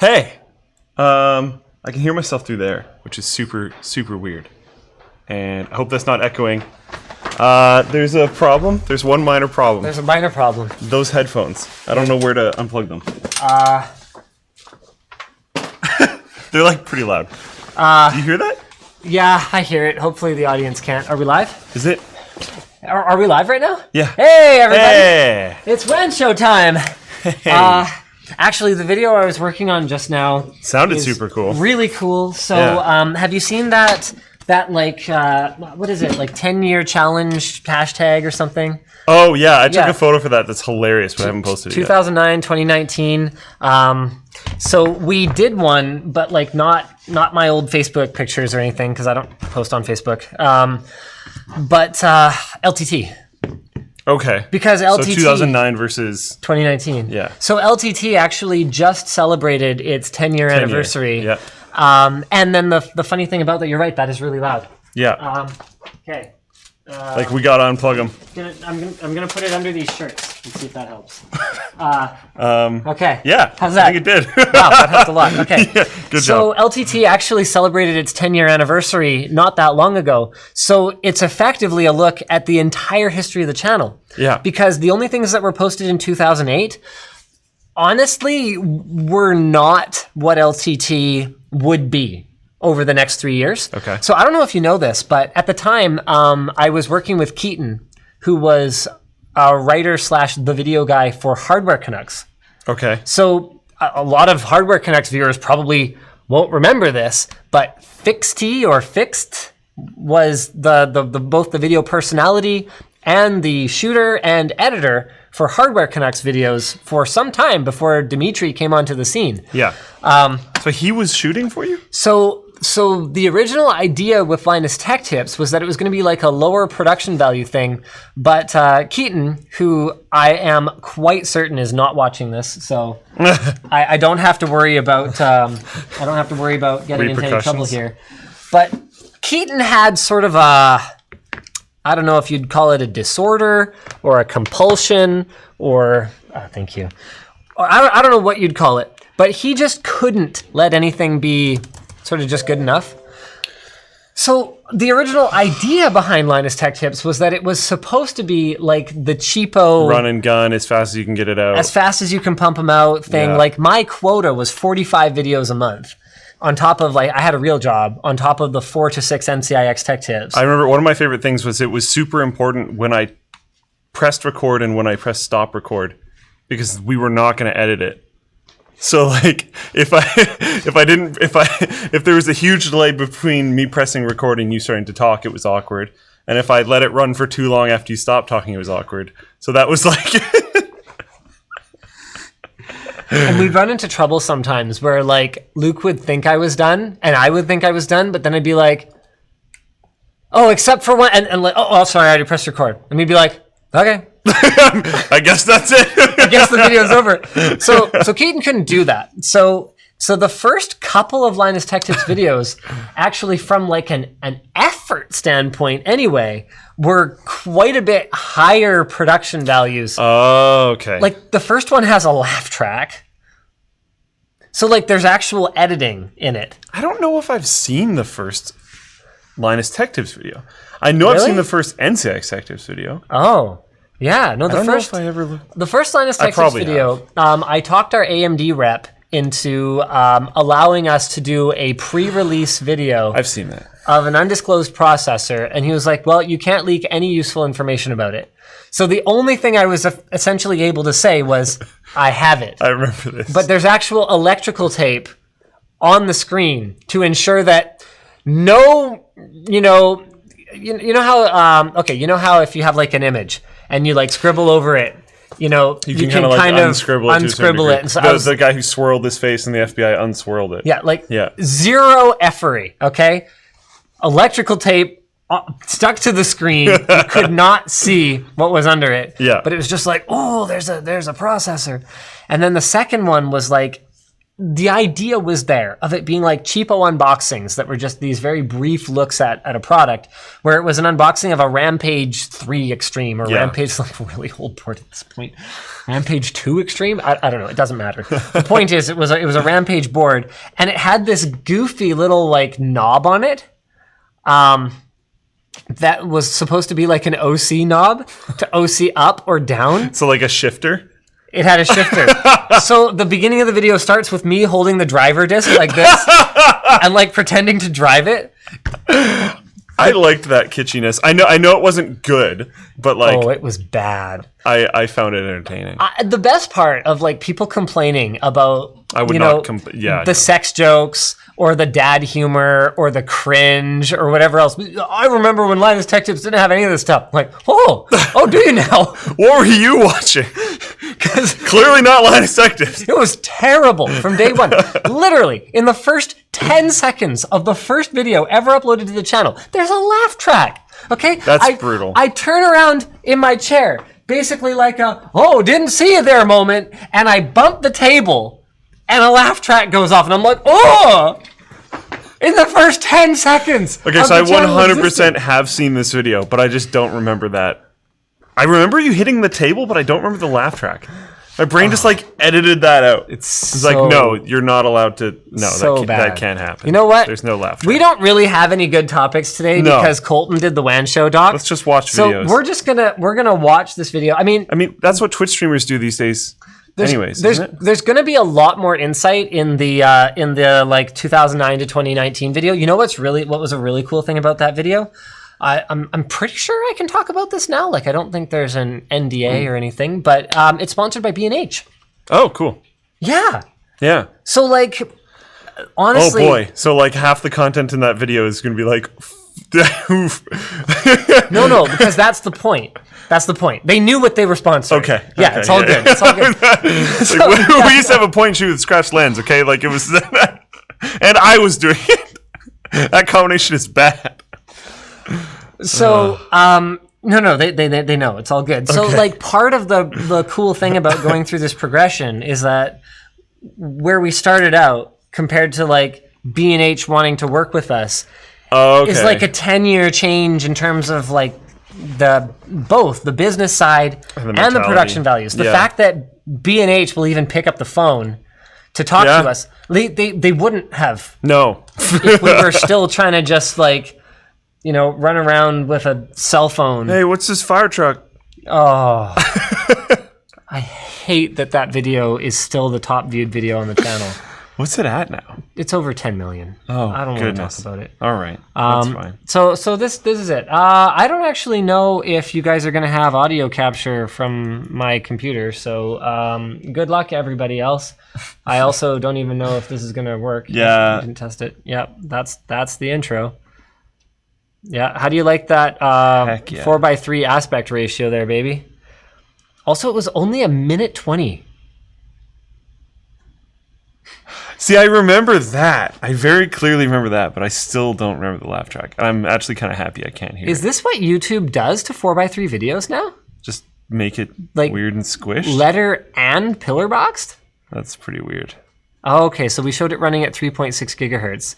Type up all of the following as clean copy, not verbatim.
Hey, I can hear myself through there, which is super, super weird. And I hope that's not echoing. There's a problem. There's one minor problem. There's a minor problem. Those headphones. I don't know where to unplug them. They're like pretty loud. Do you hear that? Yeah, I hear it. Hopefully the audience can't. Are we live? Is it? Are we live right now? Yeah. Hey, everybody. Hey. It's WAN Show time. Hey. Actually, the video I was working on just now Sounded is super cool. Really cool. So, Yeah. Have you seen that like what is it? Like 10-year challenge hashtag or something? Oh yeah, I took a photo for that. That's hilarious, but I haven't posted it yet. 2009, 2019. So we did one, but like not my old Facebook pictures or anything because I don't post on Facebook. But LTT. Okay. Because LTT. So 2009 versus 2019. Yeah. So LTT actually just celebrated its 10-year anniversary. Yeah. And then the funny thing about that, you're right, that is really loud. Yeah. Okay. Like we gotta unplug them. I'm gonna put it under these shirts and see if that helps. Okay. Yeah. How's that? I think it did. Wow, that helped a lot. Okay. Yeah, good So job. LTT actually celebrated its 10-year anniversary not that long ago. So it's effectively a look at the entire history of the channel. Yeah. Because the only things that were posted in 2008, honestly, were not what LTT would be over the next 3 years. Okay. So I don't know if you know this, but at the time, I was working with Keaton, who was a writer / the video guy for Hardware Canucks. Okay. So a lot of Hardware Canucks viewers probably won't remember this, but Fixed or Fixed was the both the video personality and the shooter and editor for Hardware Canucks videos for some time before Dimitri came onto the scene. Yeah. So he was shooting for you? So the original idea with Linus Tech Tips was that it was going to be like a lower production value thing, but Keaton, who I am quite certain is not watching this, so I don't have to worry about getting into any trouble here. But Keaton had sort of a, I don't know if you'd call it a disorder or a compulsion or thank you. Or I don't know what you'd call it, but he just couldn't let anything be sort of just good enough. So the original idea behind Linus Tech Tips was that it was supposed to be like the cheapo Run and gun as fast as you can get it out. as fast as you can pump them out thing. Yeah. Like my quota was 45 videos a month on top of like, I had a real job on top of the 4 to 6 NCIX Tech Tips. I remember one of my favorite things was it was super important when I pressed record and when I pressed stop record because we were not going to edit it. So like if there was a huge delay between me pressing record and you starting to talk, it was awkward. And if I let it run for too long after you stopped talking, it was awkward. So that was like And we'd run into trouble sometimes where like Luke would think I was done and I would think I was done, but then I'd be like, oh, except for one, and like, oh, sorry, I already pressed record. And he'd be like, okay. I guess that's it. I guess the video's over. So Keaton couldn't do that. So the first couple of Linus Tech Tips videos, actually from like an effort standpoint anyway, were quite a bit higher production values. Oh, okay. Like the first one has a laugh track. So like there's actual editing in it. I don't know if I've seen the first Linus Tech Tips video. I know I've Really? seen the first NCIX Tech Tips video. Oh. Yeah, no, I don't know if I ever looked. The first Linus Tech Tips probably video, I talked our AMD rep into allowing us to do a pre-release video I've seen that. of an undisclosed processor, and he was like, well, you can't leak any useful information about it. So the only thing I was essentially able to say was, I have it. I remember this. But there's actual electrical tape on the screen to ensure that no, you know how if you have like an image and you like scribble over it, you can kind of unscribble it. And so the guy who swirled his face in the FBI unswirled it. Yeah, zero effery, okay? Electrical tape stuck to the screen. You could not see what was under it. Yeah. But it was just like, oh, there's a processor. And then the second one was like the idea was there of it being like cheapo unboxings that were just these very brief looks at a product, where it was an unboxing of a Rampage 3 Extreme or Rampage, like a really old board at this point. Rampage 2 Extreme? I don't know. It doesn't matter. The point is, it was a Rampage board, and it had this goofy little like knob on it. That was supposed to be like an OC knob to OC up or down. So like a shifter? It had a shifter. So the beginning of the video starts with me holding the driver disc like this and like pretending to drive it. I liked that kitschiness. I know it wasn't good, but like... Oh, it was bad. I found it entertaining. The best part of like people complaining about, the sex jokes or the dad humor or the cringe or whatever else. I remember when Linus Tech Tips didn't have any of this stuff. I'm like, oh, do you now? What were you watching? Because clearly not Linus Tech Tips. It was terrible from day one. Literally, in the first 10 seconds of the first video ever uploaded to the channel, there's a laugh track. Okay? That's brutal. I turn around in my chair, basically like didn't see you there moment, and I bump the table, and a laugh track goes off, and I'm like, oh! In the first 10 seconds. Okay, so I 100% have seen this video, but I just don't remember that. I remember you hitting the table, but I don't remember the laugh track. My brain just like edited that out. It's like, no, you're not allowed to. No, that can't happen. You know what? There's no laugh track. We don't really have any good topics today because Colton did the WAN Show doc. Let's just watch videos. So we're gonna watch this video. I mean, that's what Twitch streamers do these days. There's going to be a lot more insight in the like 2009 to 2019 video. You know what was a really cool thing about that video? I'm pretty sure I can talk about this now. Like, I don't think there's an NDA or anything, but it's sponsored by B&H. Oh, cool. Yeah. Yeah. So like, honestly, oh boy. So like half the content in that video is going to be like, no, because that's the point. That's the point. They knew what they were sponsoring. Okay. Yeah, it's all good. It's all good. We used to have a point and shoot with scratched lens, okay? Like it was and I was doing it. That combination is bad. So, no, they know. It's all good. So, like, part of the cool thing about going through this progression is that where we started out compared to, like, B&H wanting to work with us is, like, a 10-year change in terms of, like, both the business side and the production values. The fact that B&H will even pick up the phone to talk to us, they wouldn't have. No. If we were still trying to just, like, run around with a cell phone. Hey, what's this fire truck? Oh. I hate that video is still the top viewed video on the channel. What's it at now? It's over 10 million. Oh, I don't want to talk about it. All right. That's fine. So this is it. I don't actually know if you guys are going to have audio capture from my computer. So good luck, everybody else. I also don't even know if this is going to work. Yeah. I didn't test it. Yep. That's the intro. Yeah. How do you like that 4:3 aspect ratio there, baby? Also, it was only 1:20. See, I remember that. I very clearly remember that, but I still don't remember the laugh track. I'm actually kind of happy I can't hear it. Is this what YouTube does to 4:3 videos now? Just make it like weird and squished? Letter and pillar boxed? That's pretty weird. Oh, okay, so we showed it running at 3.6 gigahertz.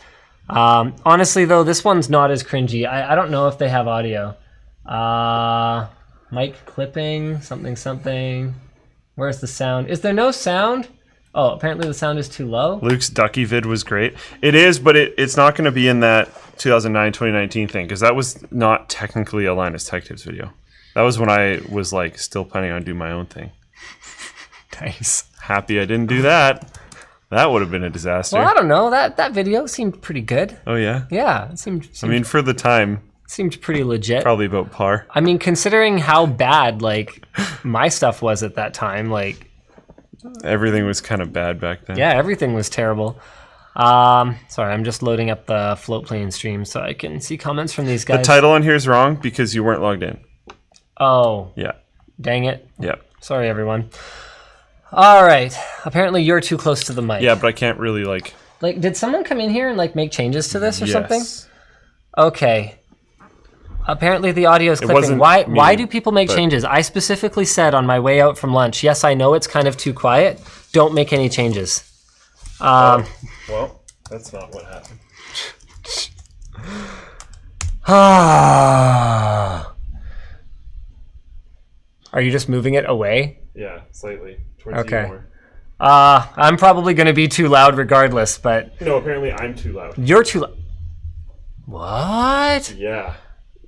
Honestly, though, this one's not as cringy. I don't know if they have audio. Mic clipping, something. Where's the sound? Is there no sound? Oh, apparently the sound is too low. Luke's Ducky vid was great. It is, but it's not going to be in that 2009-2019 thing, because that was not technically a Linus Tech Tips video. That was when I was like still planning on doing my own thing. Nice. Happy I didn't do that. That would have been a disaster. Well, I don't know. That video seemed pretty good. Oh, yeah? Yeah, it seemed I mean, for the time. Seemed pretty legit. Probably about par. I mean, considering how bad, like, my stuff was at that time, like... Everything was kind of bad back then. Yeah, everything was terrible. Sorry, I'm just loading up the float plane stream so I can see comments from these guys. The title on here is wrong because you weren't logged in. Oh. Yeah. Dang it. Yeah. Sorry, everyone. All right. Apparently, you're too close to the mic. Yeah, but I can't really, like... Like, did someone come in here and, like, make changes to this or something? Yes. Okay. Apparently the audio is clipping. Why do people make changes? I specifically said on my way out from lunch, yes, I know it's kind of too quiet. Don't make any changes. Well, that's not what happened. Are you just moving it away? Yeah, slightly. Towards you more. I'm probably going to be too loud regardless, but... No, apparently I'm too loud. You're too loud. What? Yeah.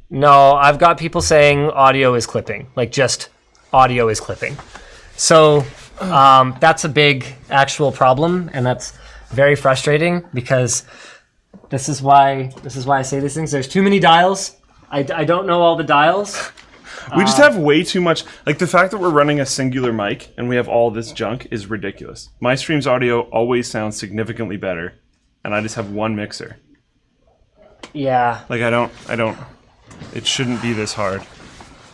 No, I've got people saying audio is clipping. Like, just audio is clipping. So, that's a big actual problem, and that's very frustrating because this is why I say these things. There's too many dials. I don't know all the dials. We just have way too much. Like, the fact that we're running a singular mic and we have all this junk is ridiculous. My stream's audio always sounds significantly better, and I just have one mixer. Yeah. Like, I don't. It shouldn't be this hard.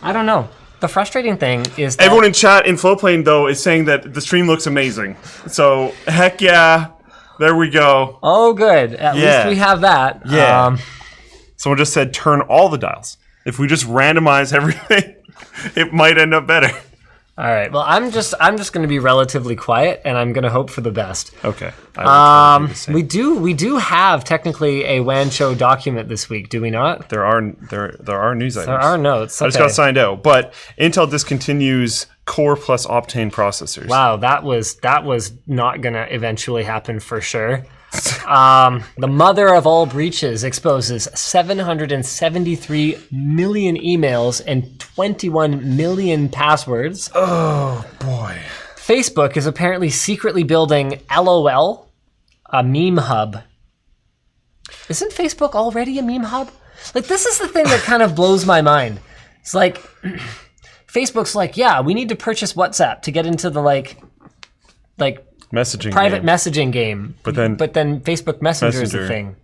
I don't know. The frustrating thing is that... Everyone in chat in Flowplane, though, is saying that the stream looks amazing. So, heck yeah. There we go. Oh, good. At least we have that. Yeah. Someone just said turn all the dials. If we just randomize everything, it might end up better. All right. Well, I'm just going to be relatively quiet, and I'm going to hope for the best. Okay. I will try to do the same. We do have technically a WAN Show document this week, do we not? There are news items. There are notes. Okay. I just got signed out, but Intel discontinues Core plus Optane processors. Wow, that was not going to eventually happen for sure. The mother of all breaches exposes 773 million emails and 21 million passwords. Oh, boy. Facebook is apparently secretly building LOL, a meme hub. Isn't Facebook already a meme hub? Like, this is the thing that kind of blows my mind. It's like, Facebook's like, yeah, we need to purchase WhatsApp to get into the, like private messaging game. But then Facebook Messenger is the thing.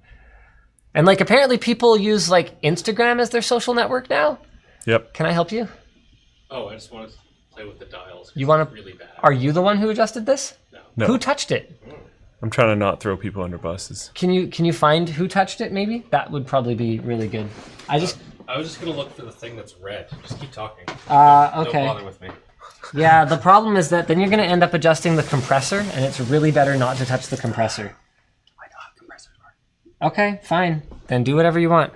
And like apparently people use like Instagram as their social network now. Yep. Can I help you? Oh, I just want to play with the dials. You want to? Really bad. Are you the one who adjusted this? No. Who touched it? I'm trying to not throw people under buses. Can you find who touched it? Maybe that would probably be really good. I was just gonna look for the thing that's red. Just keep talking. Okay. Don't bother with me. Yeah, the problem is that then you're going to end up adjusting the compressor, and it's really better not to touch the compressor. I know how compressors work. Okay, fine. Then do whatever you want.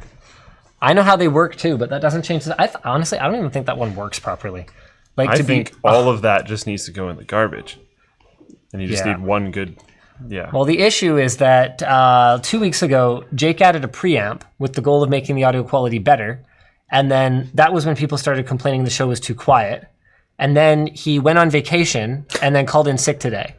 I know how they work too, but that doesn't change. Honestly, I don't even think that one works properly. Like I think all of that just needs to go in the garbage, and you just Yeah. need one good. Yeah. Well, the issue is that 2 weeks ago, Jake added a preamp with the goal of making the audio quality better, and then that was when people started complaining the show was too quiet. And then he went on vacation and then called in sick today.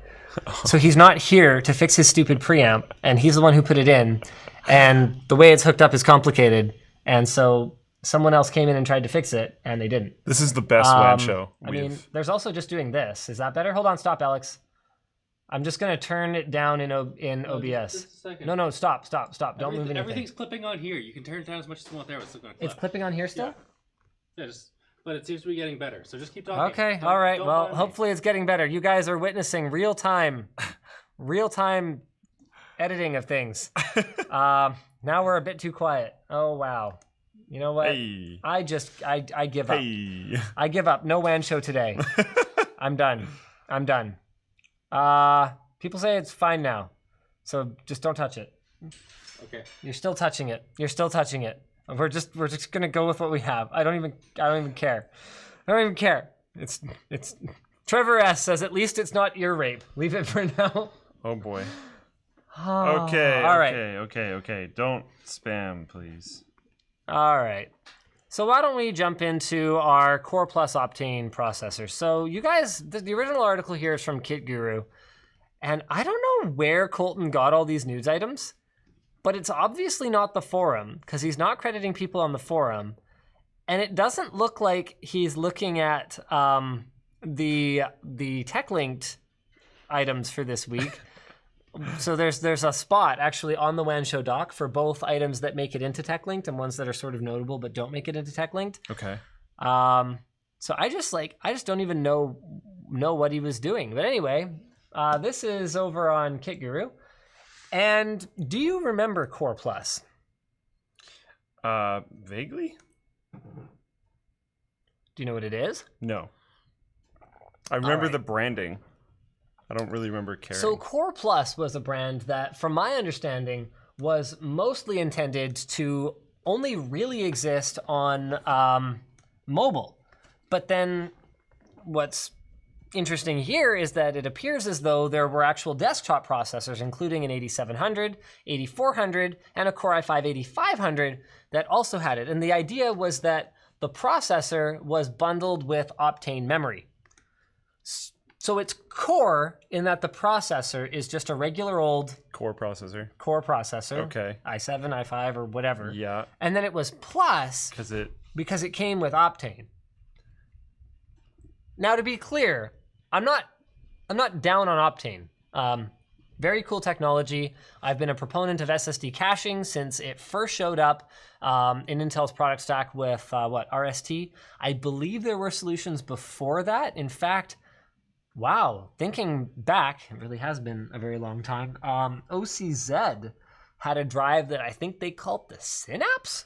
So he's not here to fix his stupid preamp, and he's the one who put it in. And the way it's hooked up is complicated. And so someone else came in and tried to fix it, and they didn't. This is the best WAN show. I mean, there's also just doing this. Is that better? Hold on, stop, Alex. I'm just going to turn it down in OBS. Just a second. No, stop. Don't move anything. Everything's clipping on here. You can turn it down as much as you want there. It's still going to clip. It's clipping on here still? Yeah, but it seems to be getting better. So just keep talking. Okay, all right. Well, hopefully it's getting better. You guys are witnessing real-time editing of things. Now we're a bit too quiet. Oh, wow. You know what? Hey. I give up. Hey. I give up. No WAN show today. I'm done. People say it's fine now. So just don't touch it. Okay. You're still touching it. We're just gonna go with what we have. I don't even care. It's Trevor S says at least it's not ear rape. Leave it for now. Oh boy. Oh, Okay. all right. Okay. Don't spam, please. All right. So why don't we jump into our Core Plus Optane processor? So you guys, the original article here is from Kit Guru, and I don't know where Colton got all these news items. But it's obviously not the forum, because he's not crediting people on the forum. And it doesn't look like he's looking at the tech-linked items for this week. So there's a spot actually on the WAN Show doc for both items that make it into tech-linked and ones that are sort of notable but don't make it into tech-linked. Okay. So I just don't even know what he was doing. But anyway, this is over on Kit Guru. And do you remember Core Plus? Vaguely? Do you know what it is? No. I remember right. the branding. I don't really remember caring. So Core Plus was a brand that, from my understanding, was mostly intended to only really exist on mobile. But then what's interesting here is that it appears as though there were actual desktop processors, including an 8700, 8400, and a Core i5-8500 that also had it. And the idea was that the processor was bundled with octane memory. So it's core in that the processor is just a regular old core processor. Okay. i7, i5, or whatever. Yeah. And then it was plus because it came with octane. Now, to be clear, I'm not down on octane. Very cool technology. I've been a proponent of SSD caching since it first showed up in Intel's product stack with RST. I believe there were solutions before that. In fact, wow, thinking back, it really has been a very long time. OCZ had a drive that I think they called the Synapse.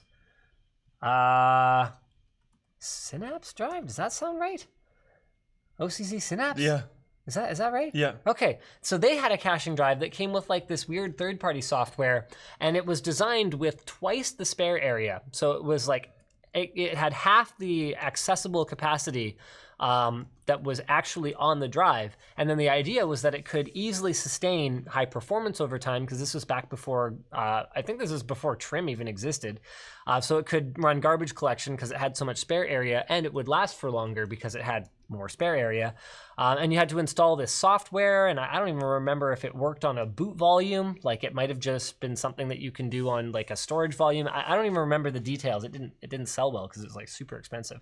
Synapse drive? Does that sound right? OCZ Synapse? Yeah. Is that right? Yeah. Okay, so they had a caching drive that came with like this weird third-party software, and it was designed with twice the spare area. So it was like, it had half the accessible capacity that was actually on the drive. And then the idea was that it could easily sustain high performance over time, because this was back before, I think this was before trim even existed. So it could run garbage collection because it had so much spare area, and it would last for longer because it had more spare area. And you had to install this software, and I don't even remember if it worked on a boot volume. Like it might have just been something that you can do on like a storage volume. I don't even remember the details. It didn't sell well because it was like super expensive.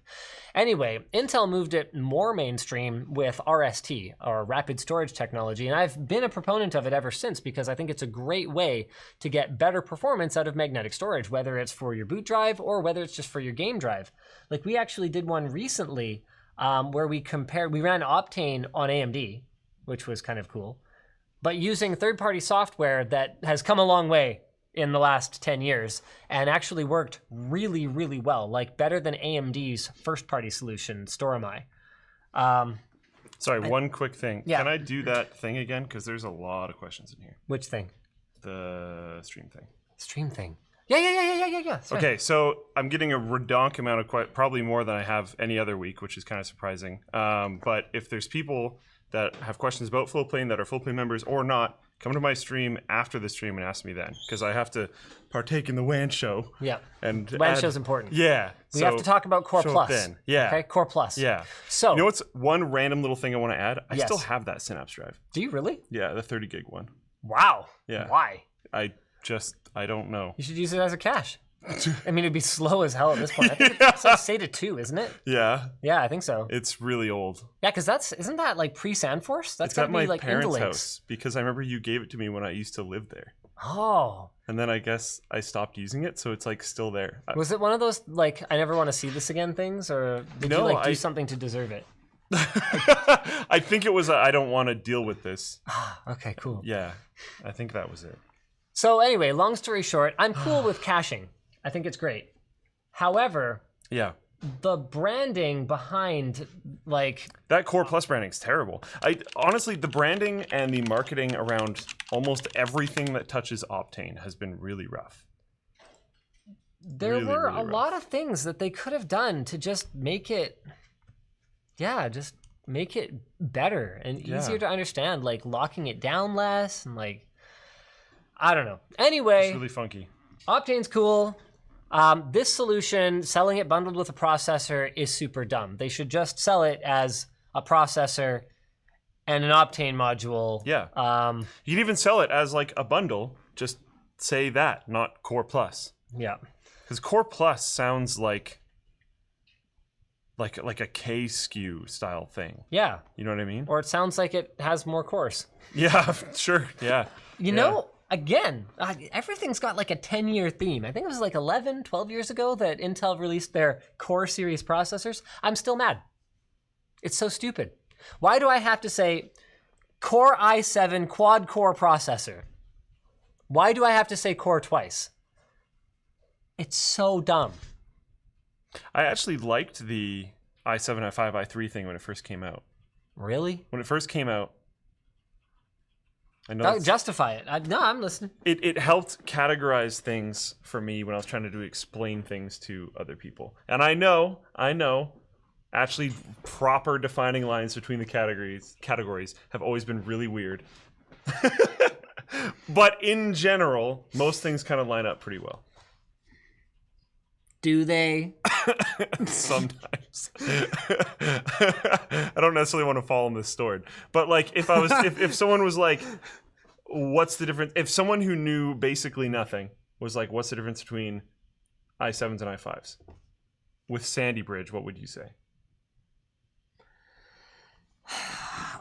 Anyway, Intel moved it more mainstream with RST, or rapid storage technology, and I've been a proponent of it ever since because I think it's a great way to get better performance out of magnetic storage, whether it's for your boot drive or whether it's just for your game drive. Like we actually did one recently where we ran Optane on AMD, which was kind of cool, but using third-party software that has come a long way in the last 10 years and actually worked really, really well, like better than AMD's first-party solution, Storami. Sorry, one quick thing. Yeah. Can I do that thing again? Because there's a lot of questions in here. Which thing? The stream thing. Stream thing. Yeah. Sorry. Okay, so I'm getting a redonk amount of probably more than I have any other week, which is kind of surprising. But if there's people that have questions about Flowplane that are Flowplane members or not, come to my stream after the stream and ask me then, because I have to partake in the WAN show. Yeah. And WAN show's important. Yeah. We have to talk about Core Plus. Then. Yeah. Okay, Core Plus. Yeah. So, you know what's one random little thing I want to add? I Yes. still have that Synapse drive. do you really? Yeah, the 30 gig one. Wow. Yeah. Why? I don't know. You should use it as a cache. I mean, it'd be slow as hell at this point. I think it's like SATA 2, isn't it? Yeah. Yeah, I think so. It's really old. Yeah, because isn't that like pre-Sandforce? That's It's gotta at my be like parents' Interlinks. house because I remember you gave it to me when I used to live there. Oh. And then I guess I stopped using it, so it's like still there. Was it one of those like I never want to see this again things, or did you No, like do something to deserve it? I think it was I don't want to deal with this. Okay, cool. Yeah, I think that was it. So anyway, long story short, I'm cool with caching. I think it's great. However, Yeah. the branding behind like That Core Plus branding is terrible. Honestly, the branding and the marketing around almost everything that touches Optane has been really rough. there Really, were really a rough. lot of things that they could have done to just make it better and easier to understand, like locking it down less and like I don't know. Anyway, It's really funky. Optane's cool. This solution, selling it bundled with a processor, is super dumb. They should just sell it as a processor and an Optane module. Yeah. You can even sell it as like a bundle. Just say that, not Core Plus. Yeah. Because Core Plus sounds like a K SKU style thing. Yeah. You know what I mean? Or it sounds like it has more cores. Yeah, sure. Yeah. You know, again, everything's got like a 10-year theme. I think it was like 11, 12 years ago that Intel released their Core series processors. I'm still mad. It's so stupid. Why do I have to say Core i7 quad-core processor? Why do I have to say Core twice? It's so dumb. I actually liked the i7, i5, i3 thing when it first came out. Really? When it first came out, I know Justify it. No, I'm listening. it helped categorize things for me when I was trying to explain things to other people. And I know, actually proper defining lines between the categories have always been really weird. But in general, most things kind of line up pretty well. Do they? Sometimes. I don't necessarily want to fall in this story. But like if someone was like, what's the difference? If someone who knew basically nothing was like, what's the difference between i7s and i5s? With Sandy Bridge, what would you say?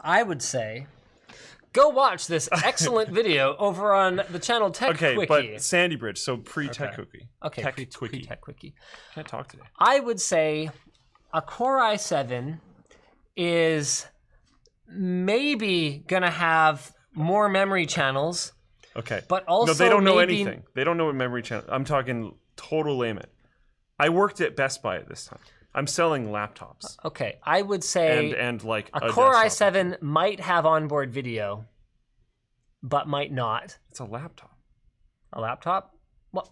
I would say, go watch this excellent video over on the channel Tech Quickie. Okay, but Sandy Bridge, so pre-Tech Quickie. Okay, Tech pre-Tech Quickie. Quickie. Can't talk today. I would say a Core i7 is maybe going to have more memory channels. Okay. But also no, they don't know maybe... anything. They don't know what memory channel. I'm talking total layman. I worked at Best Buy at this time. I'm selling laptops. Okay, I would say and like a Core i7 might have onboard video, but might not. It's a laptop. A laptop? Well,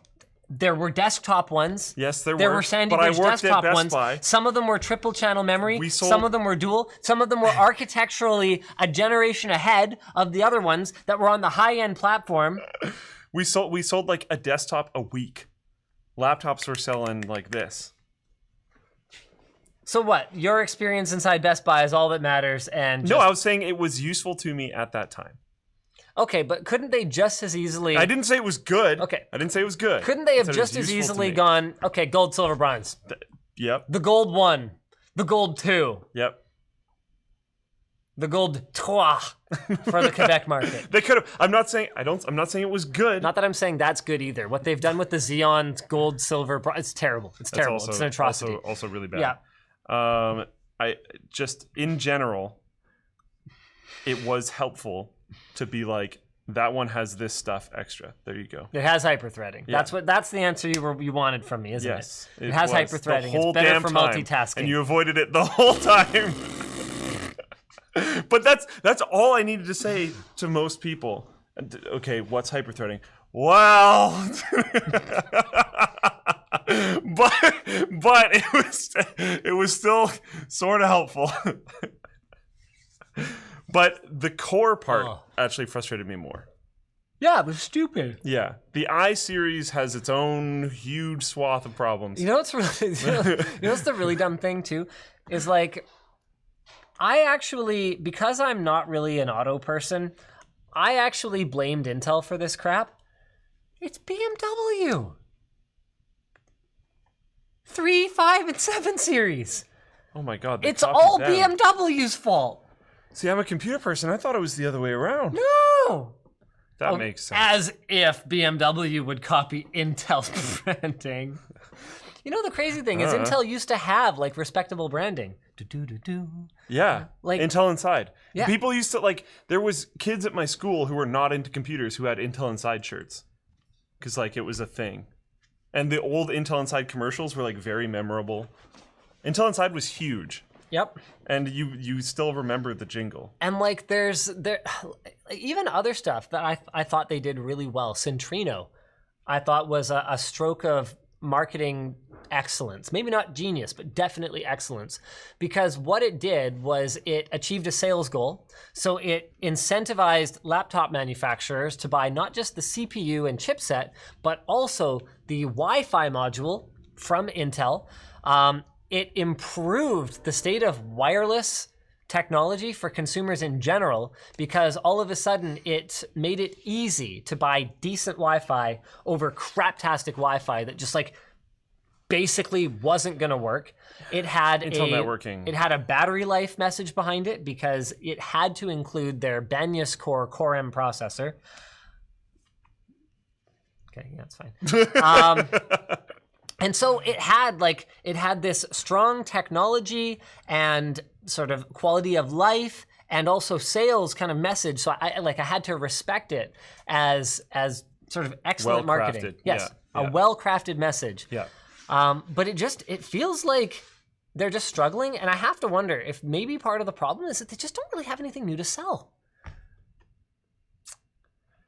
there were desktop ones. Yes, there were. There were Sandy Bridge desktop ones. Buy. Some of them were triple channel memory. Some of them were dual. Some of them were architecturally a generation ahead of the other ones that were on the high-end platform. We sold like a desktop a week. Laptops were selling like this. So what? Your experience inside Best Buy is all that matters, and no, I was saying it was useful to me at that time. Okay, but couldn't they just as easily? I didn't say it was good. Okay, I didn't say it was good. Couldn't they have just as easily gone? Okay, gold, silver, bronze. Yep. The gold 1, the gold 2. Yep. The gold 3 for the Quebec market. They could have. I'm not saying it was good. Not that I'm saying that's good either. What they've done with the Xeon gold, silver, it's terrible. It's terrible. It's an atrocity. Also really bad. Yeah. I just in general, it was helpful to be like, that one has this stuff extra. There you go. It has hyperthreading. Yeah. That's the answer you wanted from me, isn't yes, it? It has hyperthreading. It's better for multitasking. And you avoided it the whole time. But that's all I needed to say to most people. Okay, what's hyperthreading? Well, but it was still sort of helpful. But the core part actually frustrated me more. Yeah, it was stupid. Yeah, the I series has its own huge swath of problems. You know what's really, what's the really dumb thing too, is like, I actually, because I'm not really an auto person, I actually blamed Intel for this crap. It's BMW. 3, 5, and 7 series. Oh my god, it's all BMW's fault. See, I'm a computer person. I thought it was the other way around. No. That makes sense. As if BMW would copy Intel's branding. You know, the crazy thing is Intel used to have like respectable branding. Yeah, like Intel Inside. Yeah. People used to like. There was kids at my school who were not into computers who had Intel Inside shirts, because like it was a thing. And the old Intel Inside commercials were like very memorable. Intel Inside was huge. Yep. And you still remember the jingle. And like there's even other stuff that I thought they did really well. Centrino, I thought was a stroke of marketing excellence. Maybe not genius, but definitely excellence. Because what it did was it achieved a sales goal. So it incentivized laptop manufacturers to buy not just the CPU and chipset, but also the Wi-Fi module from Intel. It improved the state of wireless technology for consumers in general, because all of a sudden it made it easy to buy decent Wi-Fi over craptastic Wi-Fi that just like basically wasn't going to work. It had Intel networking. It had a battery life message behind it because it had to include their Banyas Core M processor. Okay, yeah, it's fine. And so it had this strong technology and sort of quality of life and also sales kind of message. So I had to respect it as sort of excellent marketing. Yes, a well-crafted message. Yeah. But it feels like they're just struggling, and I have to wonder if maybe part of the problem is that they just don't really have anything new to sell.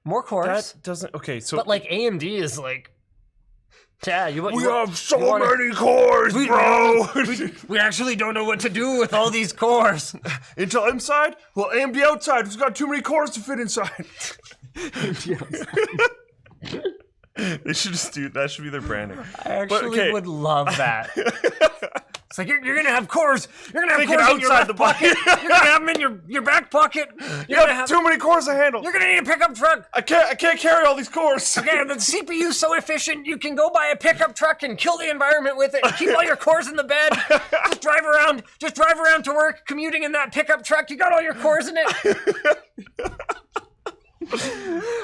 More cores. That doesn't... Okay, so... But like AMD is like... Yeah, we have so many cores, bro! We actually don't know what to do with all these cores. Intel inside? Well, AMD outside. We've got too many cores to fit inside. They should just do... That should be their branding. I actually would love that. It's like, you're going to have cores. You're going to have cores in your outside back the pocket. You're going to have them in your back pocket. You have too many cores to handle. You're going to need a pickup truck. I can't carry all these cores. Okay, the CPU's so efficient, you can go buy a pickup truck and kill the environment with it. Keep all your cores in the bed. Just drive around to work, commuting in that pickup truck. You got all your cores in it.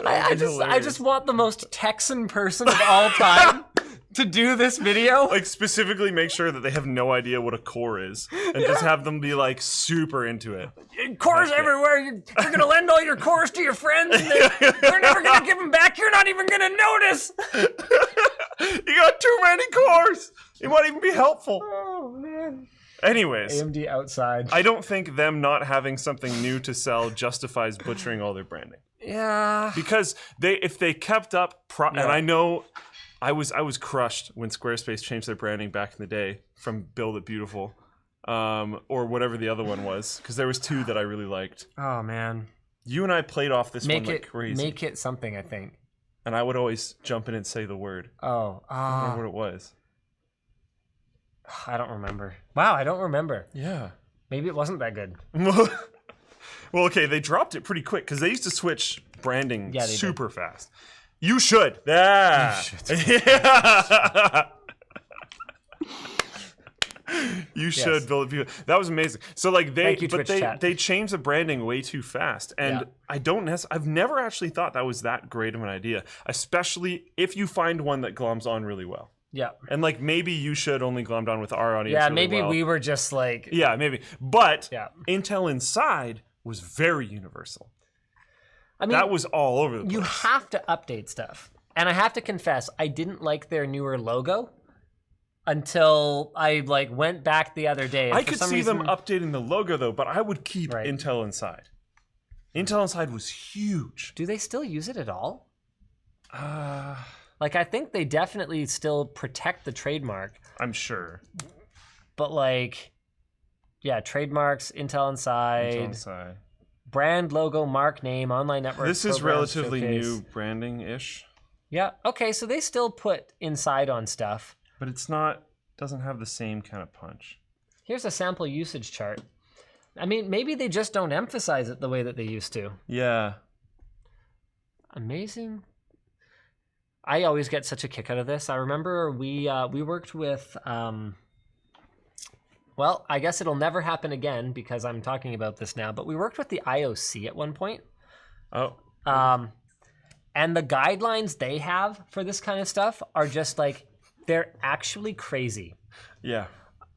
I just want the most Texan person of all time to do this video. Like, specifically make sure that they have no idea what a core is. And just have them be, like, super into it. Cores everywhere. You're going to lend all your cores to your friends. And they're never going to give them back. You're not even going to notice. You got too many cores. It might even be helpful. Oh, man. Anyways. AMD outside. I don't think them not having something new to sell justifies butchering all their branding. Yeah. Because if they kept up... And I know... I was crushed when Squarespace changed their branding back in the day from Build It Beautiful, or whatever the other one was, because there was two that I really liked. Oh man, you and I played off this one like crazy. Make it something, I think. And I would always jump in and say the word. Oh, I don't remember what it was. I don't remember. Wow, I don't remember. Yeah, maybe it wasn't that good. Well, okay, they dropped it pretty quick because they used to switch branding super did. fast. You should. Yeah. You should build it. That was amazing. So like they changed the branding way too fast, and I've never actually thought that was that great of an idea, especially if you find one that gloms on really well. Yeah. And like maybe you should only glommed on with our audience. Yeah, really maybe well. we were just like maybe. But Intel Inside was very universal. I mean, that was all over the place. You have to update stuff. And I have to confess, I didn't like their newer logo until I like went back the other day. I could see them updating the logo though, but I would keep Intel Inside. Intel Inside was huge. Do they still use it at all? Like I think they definitely still protect the trademark. I'm sure. But like, yeah, trademarks, Intel Inside. Brand, logo, mark, name, online network. This is relatively new branding-ish. Yeah. Okay, so they still put Inside on stuff. But doesn't have the same kind of punch. Here's a sample usage chart. I mean, maybe they just don't emphasize it the way that they used to. Yeah. Amazing. I always get such a kick out of this. I remember we worked with... well, I guess it'll never happen again because I'm talking about this now, but we worked with the IOC at one point. Oh. And the guidelines they have for this kind of stuff are just like, they're actually crazy. Yeah.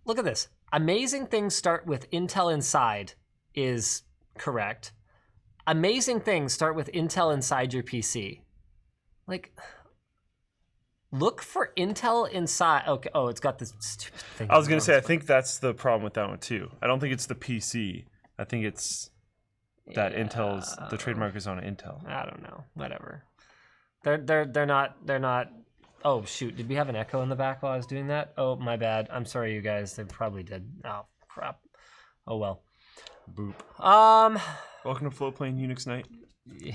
Look at this. Amazing things start with Intel Inside is correct. Amazing things start with Intel inside your PC. Like... Look for Intel Inside. Okay. Oh, it's got this stupid thing. I was going to say, I think that's the problem with that one too. I don't think it's the PC. I think it's that the trademark is on Intel. I don't know. Whatever. They're not. Oh shoot! Did we have an echo in the back while I was doing that? Oh my bad. I'm sorry, you guys. They probably did. Oh crap. Oh well. Boop. Welcome to Floatplane Unix Night. Yeah.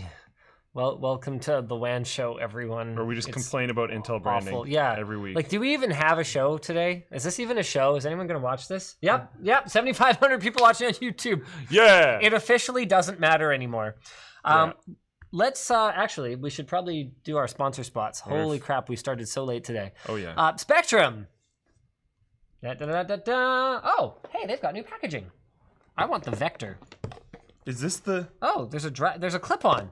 Well, welcome to the WAN Show, everyone. Or we just complain about Intel branding every week. Like, do we even have a show today? Is this even a show? Is anyone going to watch this? Yep. 7,500 people watching on YouTube. Yeah. It officially doesn't matter anymore. Let's, actually, we should probably do our sponsor spots. Holy crap, we started so late today. Oh, yeah. Spectrum. Oh, hey, they've got new packaging. I want the Vector. Is this the... Oh, there's a clip-on.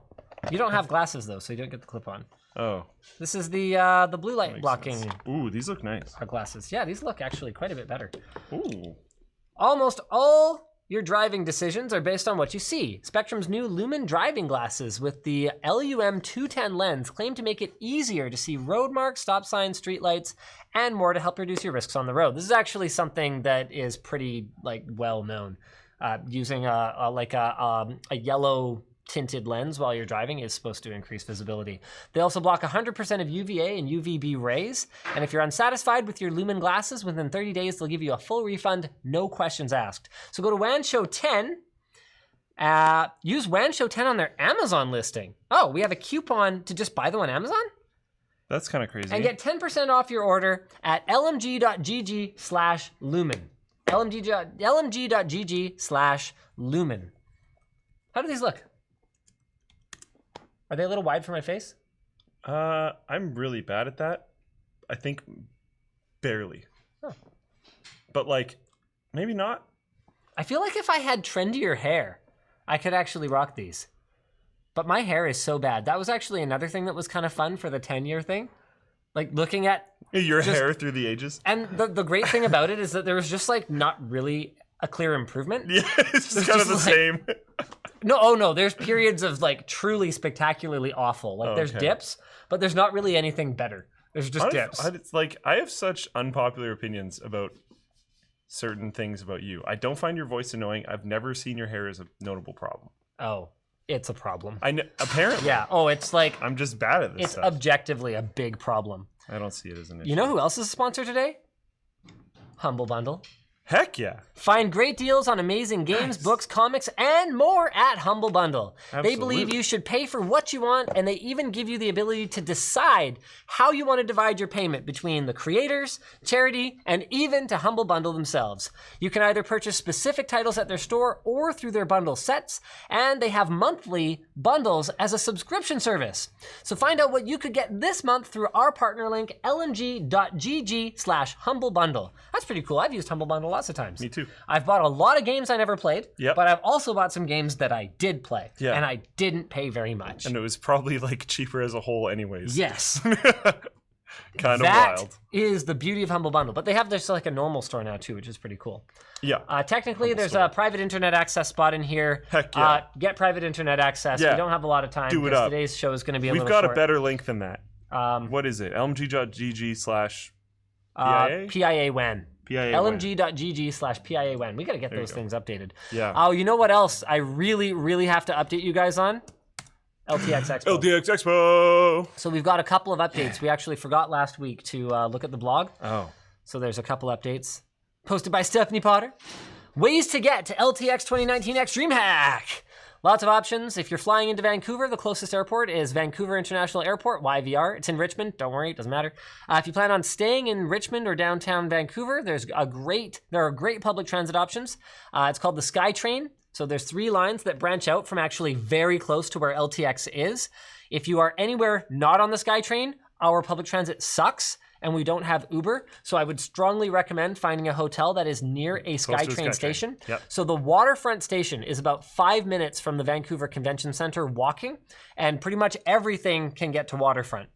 You don't have glasses though, so you don't get the clip on. Oh. This is the blue light blocking. Sense. Ooh, these look nice. Glasses. Yeah, these look actually quite a bit better. Ooh. Almost all your driving decisions are based on what you see. Spectrum's new Lumen driving glasses with the LUM 210 lens claim to make it easier to see road marks, stop signs, street lights, and more to help reduce your risks on the road. This is actually something that is pretty well known. Using a yellow tinted lens while you're driving is supposed to increase visibility. They also block 100% of UVA and UVB rays. And if you're unsatisfied with your Lumen glasses, within 30 days, they'll give you a full refund, no questions asked. So go to WAN Show 10. Use WAN Show 10 on their Amazon listing. Oh, we have a coupon to just buy them on Amazon? That's kind of crazy. And get 10% off your order at lmg.gg/lumen. lmg.gg/lumen. How do these look? Are they a little wide for my face? I'm really bad at that. I think barely. Oh. But like, maybe not. I feel like if I had trendier hair, I could actually rock these. But my hair is so bad. That was actually another thing that was kind of fun for the 10-year thing. Like looking at your hair through the ages. And the great thing about it is that there was just like not really a clear improvement. Yeah, it's just kind of the same. No, there's periods of like truly spectacularly awful. Like there's dips, but there's not really anything better. There's just dips. It's like I have such unpopular opinions about certain things about you. I don't find your voice annoying. I've never seen your hair as a notable problem. Oh, it's a problem. I know, apparently. Yeah. Oh, it's like I'm just bad at this it's stuff. objectively a big problem. I don't see it as an issue. You know who else is a sponsor today? HumbleBundle. Heck yeah. Find great deals on amazing games, books, comics, and more at HumbleBundle. Absolutely. They believe you should pay for what you want, and they even give you the ability to decide how you want to divide your payment between the creators, charity, and even to HumbleBundle themselves. You can either purchase specific titles at their store or through their bundle sets, and they have monthly bundles as a subscription service. So find out what you could get this month through our partner link, lmg.gg/HumbleBundle. That's pretty cool. I've used HumbleBundle lots of times. Me too. I've bought a lot of games I never played, but I've also bought some games that I did play, and I didn't pay very much. And it was probably like cheaper as a whole anyways. Yes. Kind of That wild. is the beauty of HumbleBundle. But they have this like a normal store now too, which is pretty cool. Yeah. Technically, there's a private internet access spot in here. Heck yeah. Get private internet access. Yeah. We don't have a lot of time Do it because up. today's show is going to be a We've little got short. a better link than that. What is it? lmg.gg/PIA? PIA WAN. PIA lmg.gg/PIA WAN. We got to get those things updated. Yeah. Oh, you know what else I really, really have to update you guys on? LTX Expo. LTX Expo! So we've got a couple of updates. We actually forgot last week to look at the blog. Oh. So there's a couple updates. Posted by Stephanie Potter. Ways to get to LTX 2019 Extreme Hack. Lots of options. If you're flying into Vancouver, the closest airport is Vancouver International Airport, YVR. It's in Richmond. Don't worry, it doesn't matter. If you plan on staying in Richmond or downtown Vancouver, there are great public transit options. It's called the SkyTrain. So there's 3 lines that branch out from actually very close to where LTX is. If you are anywhere not on the SkyTrain, our public transit sucks, and we don't have Uber. So I would strongly recommend finding a hotel that is near a SkyTrain station. Yep. So the waterfront station is about 5 minutes from the Vancouver Convention Center walking, and pretty much everything can get to waterfront.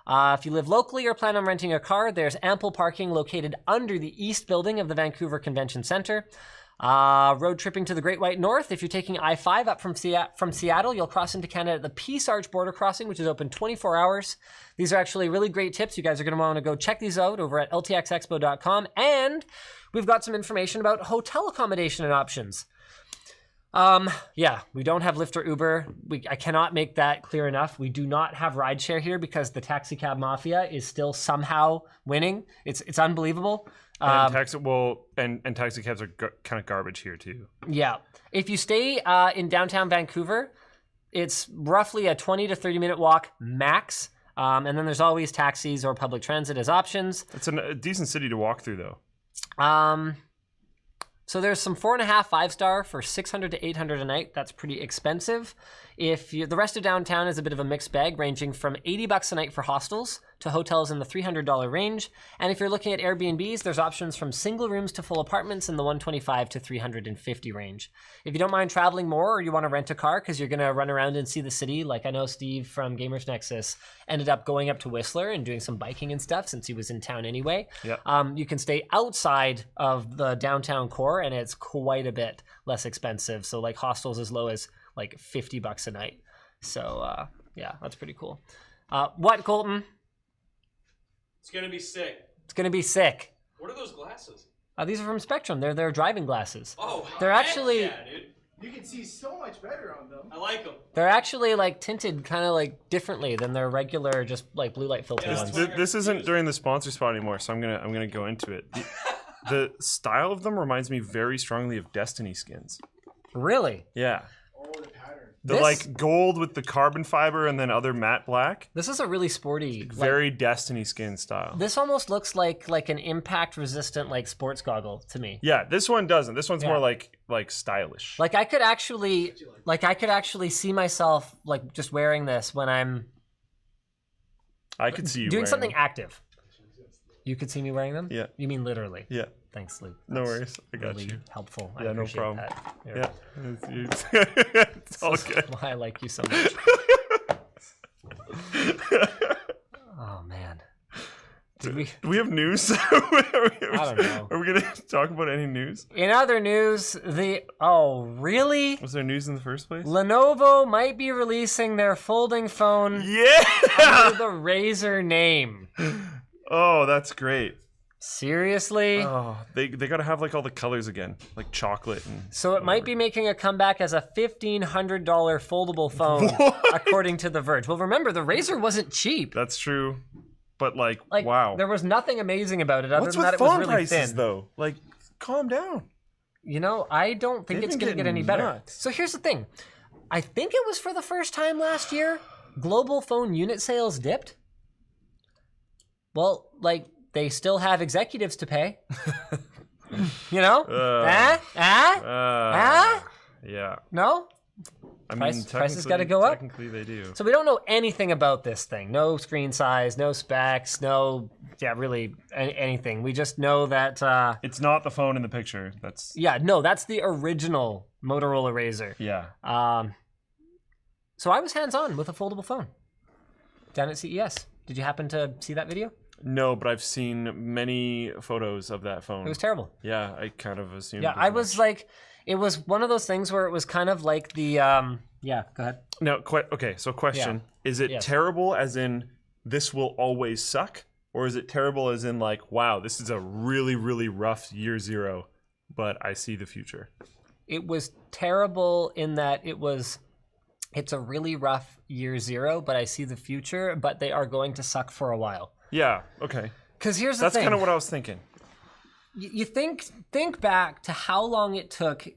If you live locally or plan on renting a car, there's ample parking located under the east building of the Vancouver Convention Center. Road tripping to the Great White North. If you're taking I-5 up from Seattle, you'll cross into Canada at the Peace Arch border crossing, which is open 24 hours. These are actually really great tips. You guys are going to want to go check these out over at ltxexpo.com. And we've got some information about hotel accommodation and options. We don't have Lyft or Uber. I cannot make that clear enough. We do not have rideshare here because the taxi cab mafia is still somehow winning. It's unbelievable. And taxi cabs are kind of garbage here too. Yeah. If you stay in downtown Vancouver, it's roughly a 20 to 30 minute walk max. And then there's always taxis or public transit as options. It's a decent city to walk through though. So there's some 4.5, 5-star for $600 to $800 a night. That's pretty expensive. The rest of downtown is a bit of a mixed bag, ranging from $80 a night for hostels to hotels in the $300 range. And if you're looking at Airbnbs, there's options from single rooms to full apartments in the $125 to $350 range. If you don't mind traveling more or you want to rent a car because you're going to run around and see the city, like I know Steve from Gamers Nexus ended up going up to Whistler and doing some biking and stuff since he was in town anyway. Yep. You can stay outside of the downtown core and it's quite a bit less expensive. So like hostels as low as like $50 a night. So that's pretty cool. What, Colton? It's gonna be sick. It's gonna be sick. What are those glasses? These are from Spectrum. They're driving glasses. Oh, They're actually yeah, dude. You can see so much better on them. I like them. They're actually like tinted kind of like differently than their regular just like blue light filter ones. This isn't during the sponsor spot anymore, so I'm gonna go into it. The style of them reminds me very strongly of Destiny skins. Really? Yeah. Oh, the pattern. The This- like gold with the carbon fiber and then other matte black. This is a really sporty. Very Destiny skin style. This almost looks like an impact resistant like sports goggle to me. Yeah, this one doesn't. This one's Yeah. more like stylish. Like I could actually see myself like just wearing this when I'm I could see you doing wearing something them. active. You could see me wearing them? Yeah. You mean literally? Yeah. Thanks, Luke. No worries. I got Really you. helpful. I Yeah, no appreciate problem. that. You're- Yeah. It's all good. Why I like you so much. Oh man. Did we? Do we have news? I don't know. Are we going to talk about any news? In other news, really? Was there news in the first place? Lenovo might be releasing their folding phone Yeah! under the Razer name. Oh, that's great. Seriously? Oh, they got to have like all the colors again, like chocolate and. So it might be making a comeback as a $1,500 foldable phone, according to The Verge. Well, remember, the Razer wasn't cheap. That's true, but like Like, wow. there was nothing amazing about it other What's than with that it was phone really prices thin. though? Like, calm down. You know, I don't think They've it's been going to get any getting better. nuts. So here's the thing. I think it was for the first time last year, global phone unit sales dipped. Well, like, they still have executives to pay. You know? Yeah. No? I Prices technically- gotta go up? Technically, they do. So we don't know anything about this thing. No screen size, no specs, really anything. We just know that, It's not the phone in the picture. That's that's the original Motorola Razr. yeah. So I was hands-on with a foldable phone down at CES. Did you happen to see that video? No, but I've seen many photos of that phone. It was terrible. Yeah, I kind of assumed. Yeah, as I was much. like, it was one of those things where it was kind of like the, yeah, go ahead. No, okay. So, question: Is it Yes. terrible, as in this will always suck, or is it terrible, as in like, wow, this is a really, really rough year zero, but I see the future? It was terrible in that it's a really rough year zero, but I see the future, but they are going to suck for a while. Yeah. Okay. Because here's the That's thing. kind of what I was thinking. You think back to how long it took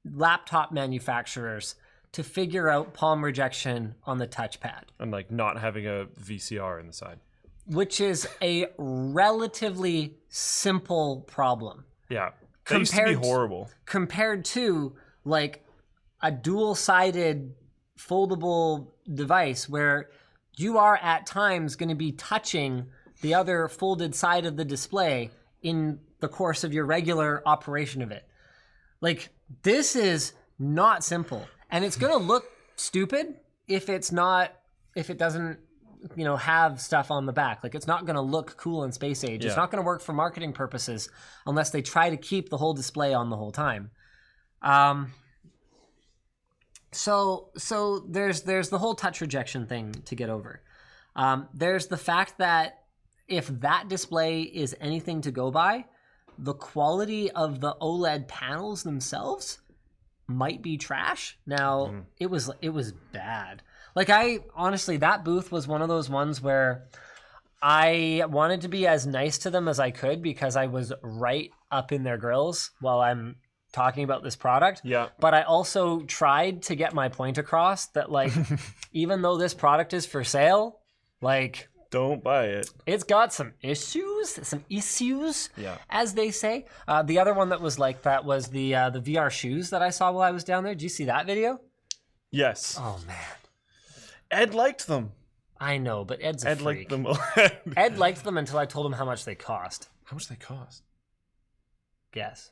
laptop manufacturers to figure out palm rejection on the touchpad, And like not having a VCR in the side. which is a relatively simple problem Yeah. That used to be Compared- horrible. compared to like a dual-sided foldable device where you are at times going to be touching the other folded side of the display in the course of your regular operation of it. Like, this is not simple. And it's going to look stupid if it doesn't, have stuff on the back. Like, it's not going to look cool in space age. It's Yeah. not going to work for marketing purposes unless they try to keep the whole display on the whole time. So there's the whole touch rejection thing to get over. There's the fact that if that display is anything to go by, the quality of the OLED panels themselves might be trash. Now, it was bad. Like, honestly, that booth was one of those ones where I wanted to be as nice to them as I could because I was right up in their grills while I'm talking about this product. Yeah. But I also tried to get my point across that, like, even though this product is for sale, like, Don't buy it. it's got some issues, Yeah. as they say. The other one that was like that was the VR shoes that I saw while I was down there. Did you see that video? Yes. Oh, man. Ed liked them. I know, but Ed's a Ed freak. liked them. Ed liked them until I told him how much they cost. How much they cost? Guess.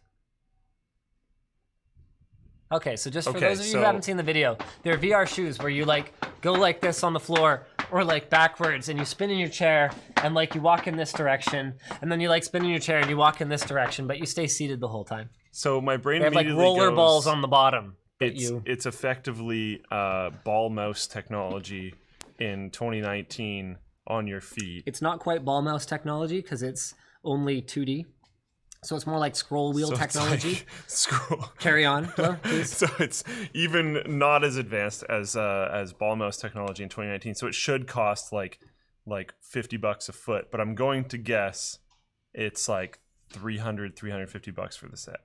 Okay, so just for Okay, those of you so- who haven't seen the video, they're VR shoes where you like go like this on the floor or like backwards and you spin in your chair and like you walk in this direction and then you like spin in your chair and you walk in this direction, but you stay seated the whole time. So my brain They have like immediately roller goes, balls on the bottom. It's effectively ball mouse technology in 2019 on your feet. It's not quite ball mouse technology because it's only 2D. So it's more like scroll wheel So it's technology. like scroll. Carry on, Flo, please. So it's even not as advanced as ball mouse technology in 2019. So it should cost like $50 a foot, but I'm going to guess it's like $350 for the set.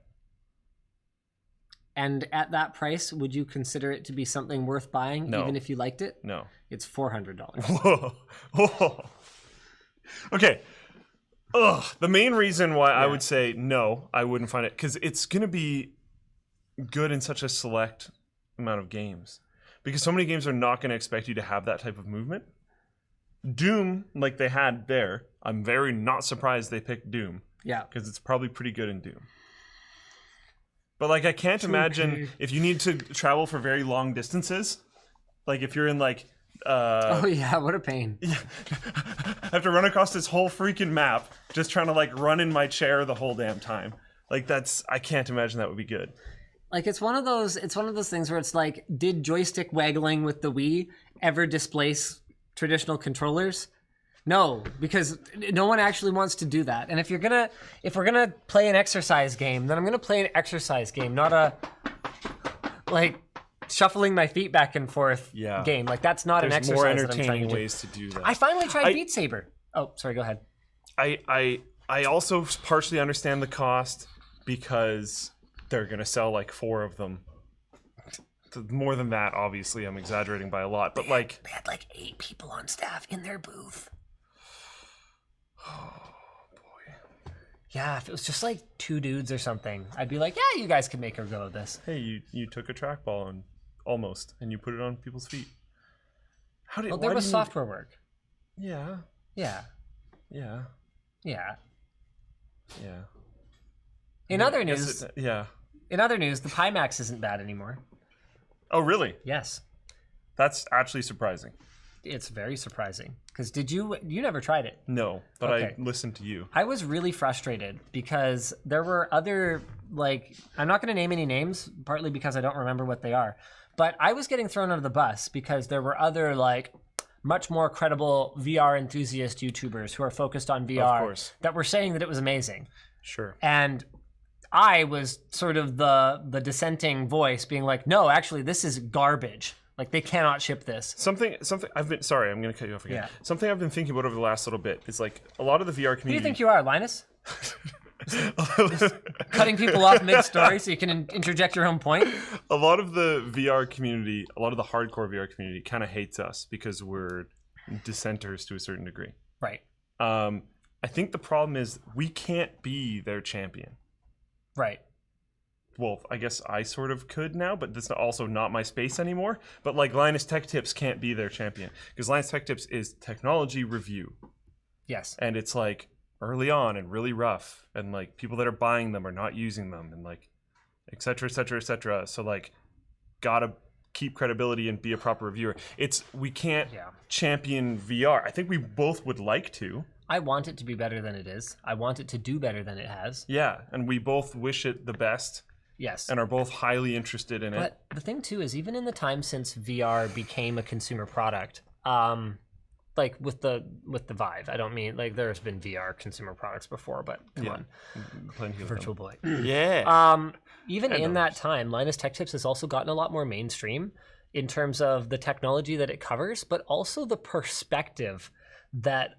And at that price, would you consider it to be something worth buying, No. even if you liked it? No. It's $400. Whoa. Whoa. Okay. Ugh. The main reason why I would say no, I wouldn't find it, because it's going to be good in such a select amount of games. Because so many games are not going to expect you to have that type of movement. Doom, like they had there, I'm very not surprised they picked Doom. Yeah. Because it's probably pretty good in Doom. But like I can't imagine if you need to travel for very long distances, like if you're in like Oh yeah, what a pain. I have to run across this whole freaking map just trying to like run in my chair the whole damn time. Like I can't imagine that would be good. Like it's one of those things where it's like, did joystick waggling with the Wii ever displace traditional controllers? No, because no one actually wants to do that. And if we're gonna play an exercise game, then I'm gonna play an exercise game, not a like shuffling my feet back and forth game. Like that's not an exercise. More that I'm trying entertaining to do. ways to do that. I finally tried Beat Saber. Oh, sorry, go ahead. I also partially understand the cost because they're gonna sell like 4 of them. More than that, obviously, I'm exaggerating by a lot. But like They had like 8 people on staff in their booth. oh boy. Yeah, if it was just like 2 dudes or something, I'd be like, yeah, you guys can make a go of this. Hey, you took a trackball and you put it on people's feet. How did? Well, there was software work. Yeah. Yeah. Yeah. Yeah. Yeah. In other news, Yeah. the Pimax isn't bad anymore. Oh, really? Yes. That's actually surprising. It's very surprising. Because you never tried it. No, but Okay. I listened to you. I was really frustrated because there were other, like, I'm not going to name any names, partly because I don't remember what they are. But I was getting thrown under the bus because there were other, like, much more credible VR enthusiast YouTubers who are focused on VR that were saying that it was amazing. Sure. And I was sort of the dissenting voice being like, no, actually, this is garbage. Like, they cannot ship this. Something I've been, sorry, I'm going to cut you off again. Yeah. Something I've been thinking about over the last little bit is like a lot of the VR community. Who do you think you are, Linus? Just cutting people off mid-story so you can interject your own point? A lot of the VR community, a lot of the hardcore VR community kind of hates us because we're dissenters to a certain degree. Right. I think the problem is we can't be their champion. Right. Well, I guess I sort of could now, but that's also not my space anymore. But like Linus Tech Tips can't be their champion because Linus Tech Tips is technology review. Yes. And it's like early on and really rough, and like people that are buying them are not using them, and like et cetera, et cetera, et cetera. So like gotta keep credibility and be a proper reviewer. We can't champion VR. I think we both would like to. I want it to be better than it is. I want it to do better than it has. Yeah, and we both wish it the best. Yes. And are both highly interested in it. But the thing too is, even in the time since VR became a consumer product, like with the Vive, I don't mean like there's been VR consumer products before, but come on, Plenty of Virtual Boy. Yeah. Even in that time, Linus Tech Tips has also gotten a lot more mainstream in terms of the technology that it covers, but also the perspective that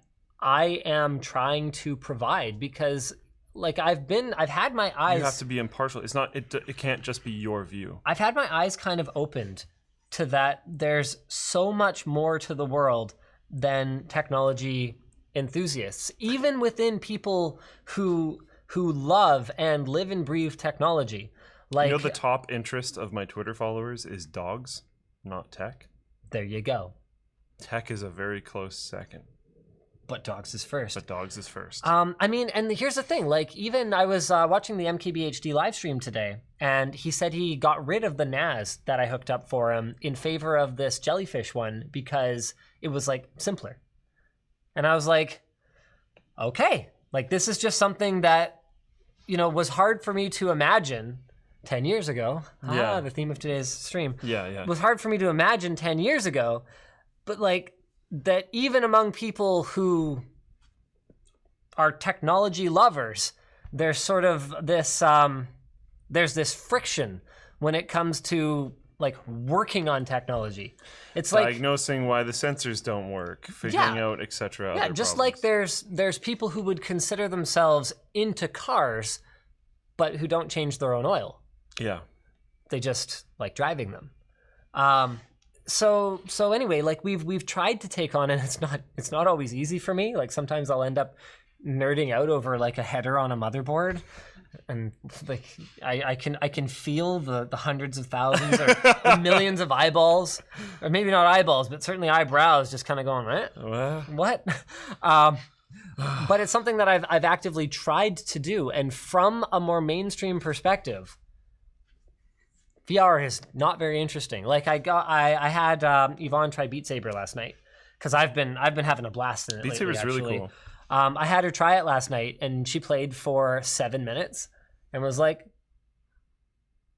I am trying to provide, because like I've had my eyes. You have to be impartial. It's not. It can't just be your view. I've had my eyes kind of opened to that. There's so much more to the world than technology enthusiasts, even within people who love and live and breathe technology. Like, you know, the top interest of my Twitter followers is dogs, not tech. There you go. Tech is a very close second. But dogs is first. I mean, and here's the thing. Like, even I was watching the MKBHD live stream today, and he said he got rid of the NAS that I hooked up for him in favor of this jellyfish one because it was, like, simpler. And I was like, okay. Like, this is just something that, you know, was hard for me to imagine 10 years ago. Yeah. The theme of today's stream. Yeah. It was hard for me to imagine 10 years ago. But, like, that even among people who are technology lovers, there's sort of this there's this friction when it comes to like working on technology. It's like diagnosing why the sensors don't work, figuring out, etc. Yeah, just like there's people who would consider themselves into cars, but who don't change their own oil. Yeah. They just like driving them. So anyway, like we've tried to take on, and it's not always easy for me. Like sometimes I'll end up nerding out over like a header on a motherboard, and like I can feel the hundreds of thousands or the millions of eyeballs, or maybe not eyeballs, but certainly eyebrows, just kind of going, what? But it's something that I've actively tried to do, and from a more mainstream perspective, VR is not very interesting. Like I had Yvonne try Beat Saber last night because I've been having a blast in it. Beat Saber's really cool. I had her try it last night, and she played for 7 minutes and was like,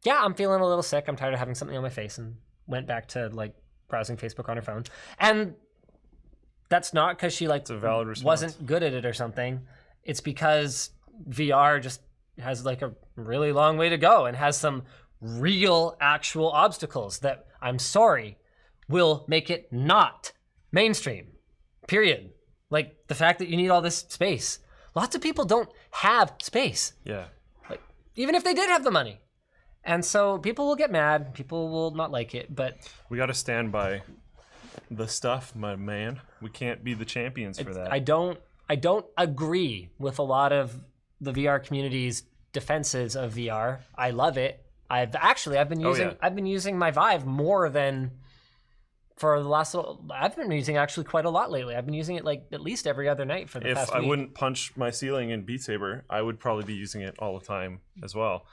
yeah, I'm feeling a little sick. I'm tired of having something on my face, and went back to like browsing Facebook on her phone. And that's not because she like a valid response. Wasn't good at it or something. It's because VR just has like a really long way to go and has some real actual obstacles that, I'm sorry, will make it not mainstream. Period. Like the fact that you need all this space. Lots of people don't have space. Yeah. Like even if they did have the money. And so people will get mad, people will not like it, but we got to stand by the stuff, my man. We can't be the champions for that. I don't agree with a lot of the VR community's defenses of VR. I love it. I've been using my Vive more than for the last little. I've been using actually quite a lot lately. I've been using it like at least every other night for the past week. If I wouldn't punch my ceiling in Beat Saber, I would probably be using it all the time as well.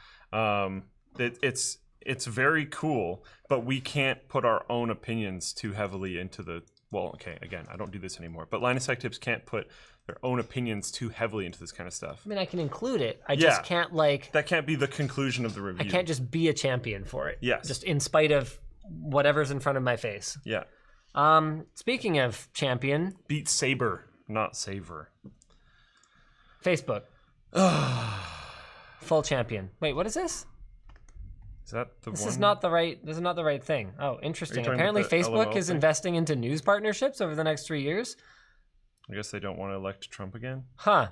It's very cool, but we can't put our own opinions too heavily into the. Well, okay, again, I don't do this anymore, but Linus Tech Tips can't put their own opinions too heavily into this kind of stuff. I mean, I can include it. I just can't like. That can't be the conclusion of the review. I can't just be a champion for it. Yes. Just in spite of whatever's in front of my face. Yeah. Speaking of champion. Beat Saber, not Saver. Facebook. Full champion. Wait, what is this? Is that the This one? is not the right thing. Oh, interesting. talking Apparently about the Facebook LOL is thing? investing into news partnerships over the next 3 years. I guess they don't want to elect Trump again. Huh.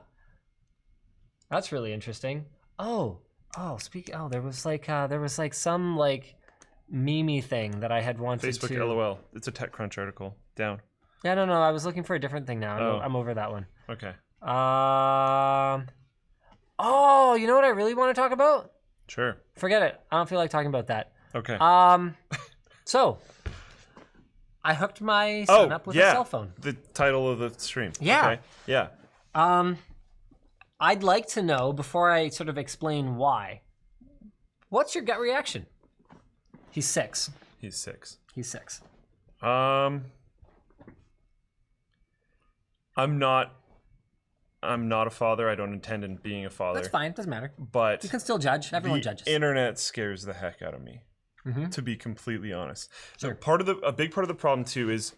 That's really interesting. There was like some like meme thing that I had wanted Facebook to. LOL. It's a TechCrunch article. Down. Yeah, no. I was looking for a different thing now. Oh. I'm over that one. Okay. You know what I really want to talk about? Sure. Forget it. I don't feel like talking about that. Okay. So I hooked my son up with a cell phone. The title of the stream. Yeah. Okay. Yeah. I'd like to know, before I sort of explain why, what's your gut reaction? He's 6. He's 6. He's 6. I'm not a father. I don't intend on being a father. That's fine. Doesn't matter. But You can still judge. Everyone the judges. internet scares the heck out of me, to be completely honest. So Sure. a big part of the problem too is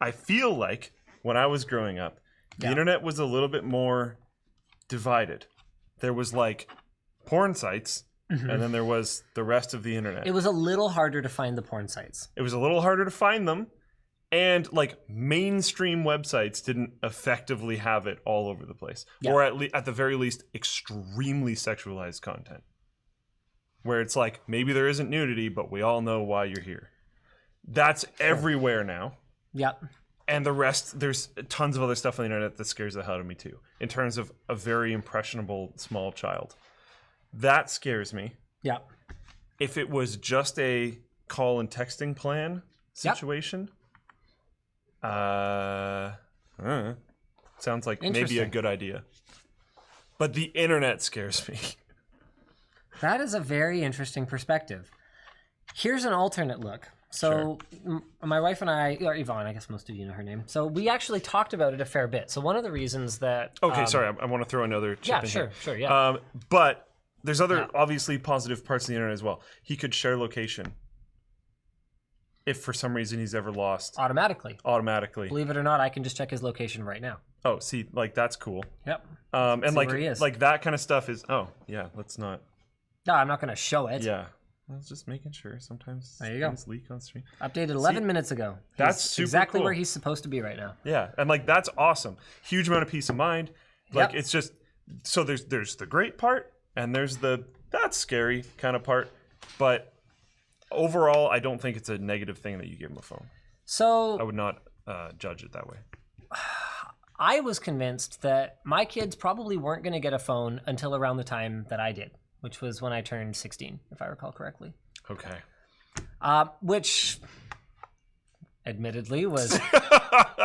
I feel like when I was growing up, the internet was a little bit more divided. There was like porn sites, and then there was the rest of the internet. It was a little harder to find the porn sites. It was a little harder to find them. And like mainstream websites didn't effectively have it all over the place, or at the very least, extremely sexualized content, where it's like maybe there isn't nudity, but we all know why you're here. That's everywhere now, Yep. and the rest. There's tons of other stuff on the internet that scares the hell out of me too. In terms of a very impressionable small child, that scares me. Yep. If it was just a call and texting plan situation. Sounds like maybe a good idea. But the internet scares me. That is a very interesting perspective. Here's an alternate look. So my wife and I, or Yvonne, I guess most of you know her name. So we actually talked about it a fair bit. So one of the reasons that... Okay, sorry, I want to throw another chip in here. Sure, yeah. But there's other obviously positive parts of the internet as well. He could share location. if for some reason he's ever lost automatically. Believe it or not, I can just check his location right now. Oh, see, like that's cool. Yep. And See like where he is. like that kind of stuff is. Oh yeah, let's not. No, I'm not going to show it. Yeah, I was just making sure. Sometimes There you go. things leak on stream. Updated 11 minutes ago. That's He's super exactly cool. where he's supposed to be right now. Yeah, and like that's awesome. Huge amount of peace of mind. Like Yep. it's just so there's the great part and there's the that's scary kind of part, but overall, I don't think it's a negative thing that you give him a phone. So I would not judge it that way. I was convinced that my kids probably weren't going to get a phone until around the time that I did, which was when I turned 16, if I recall correctly. Okay. Which, admittedly, was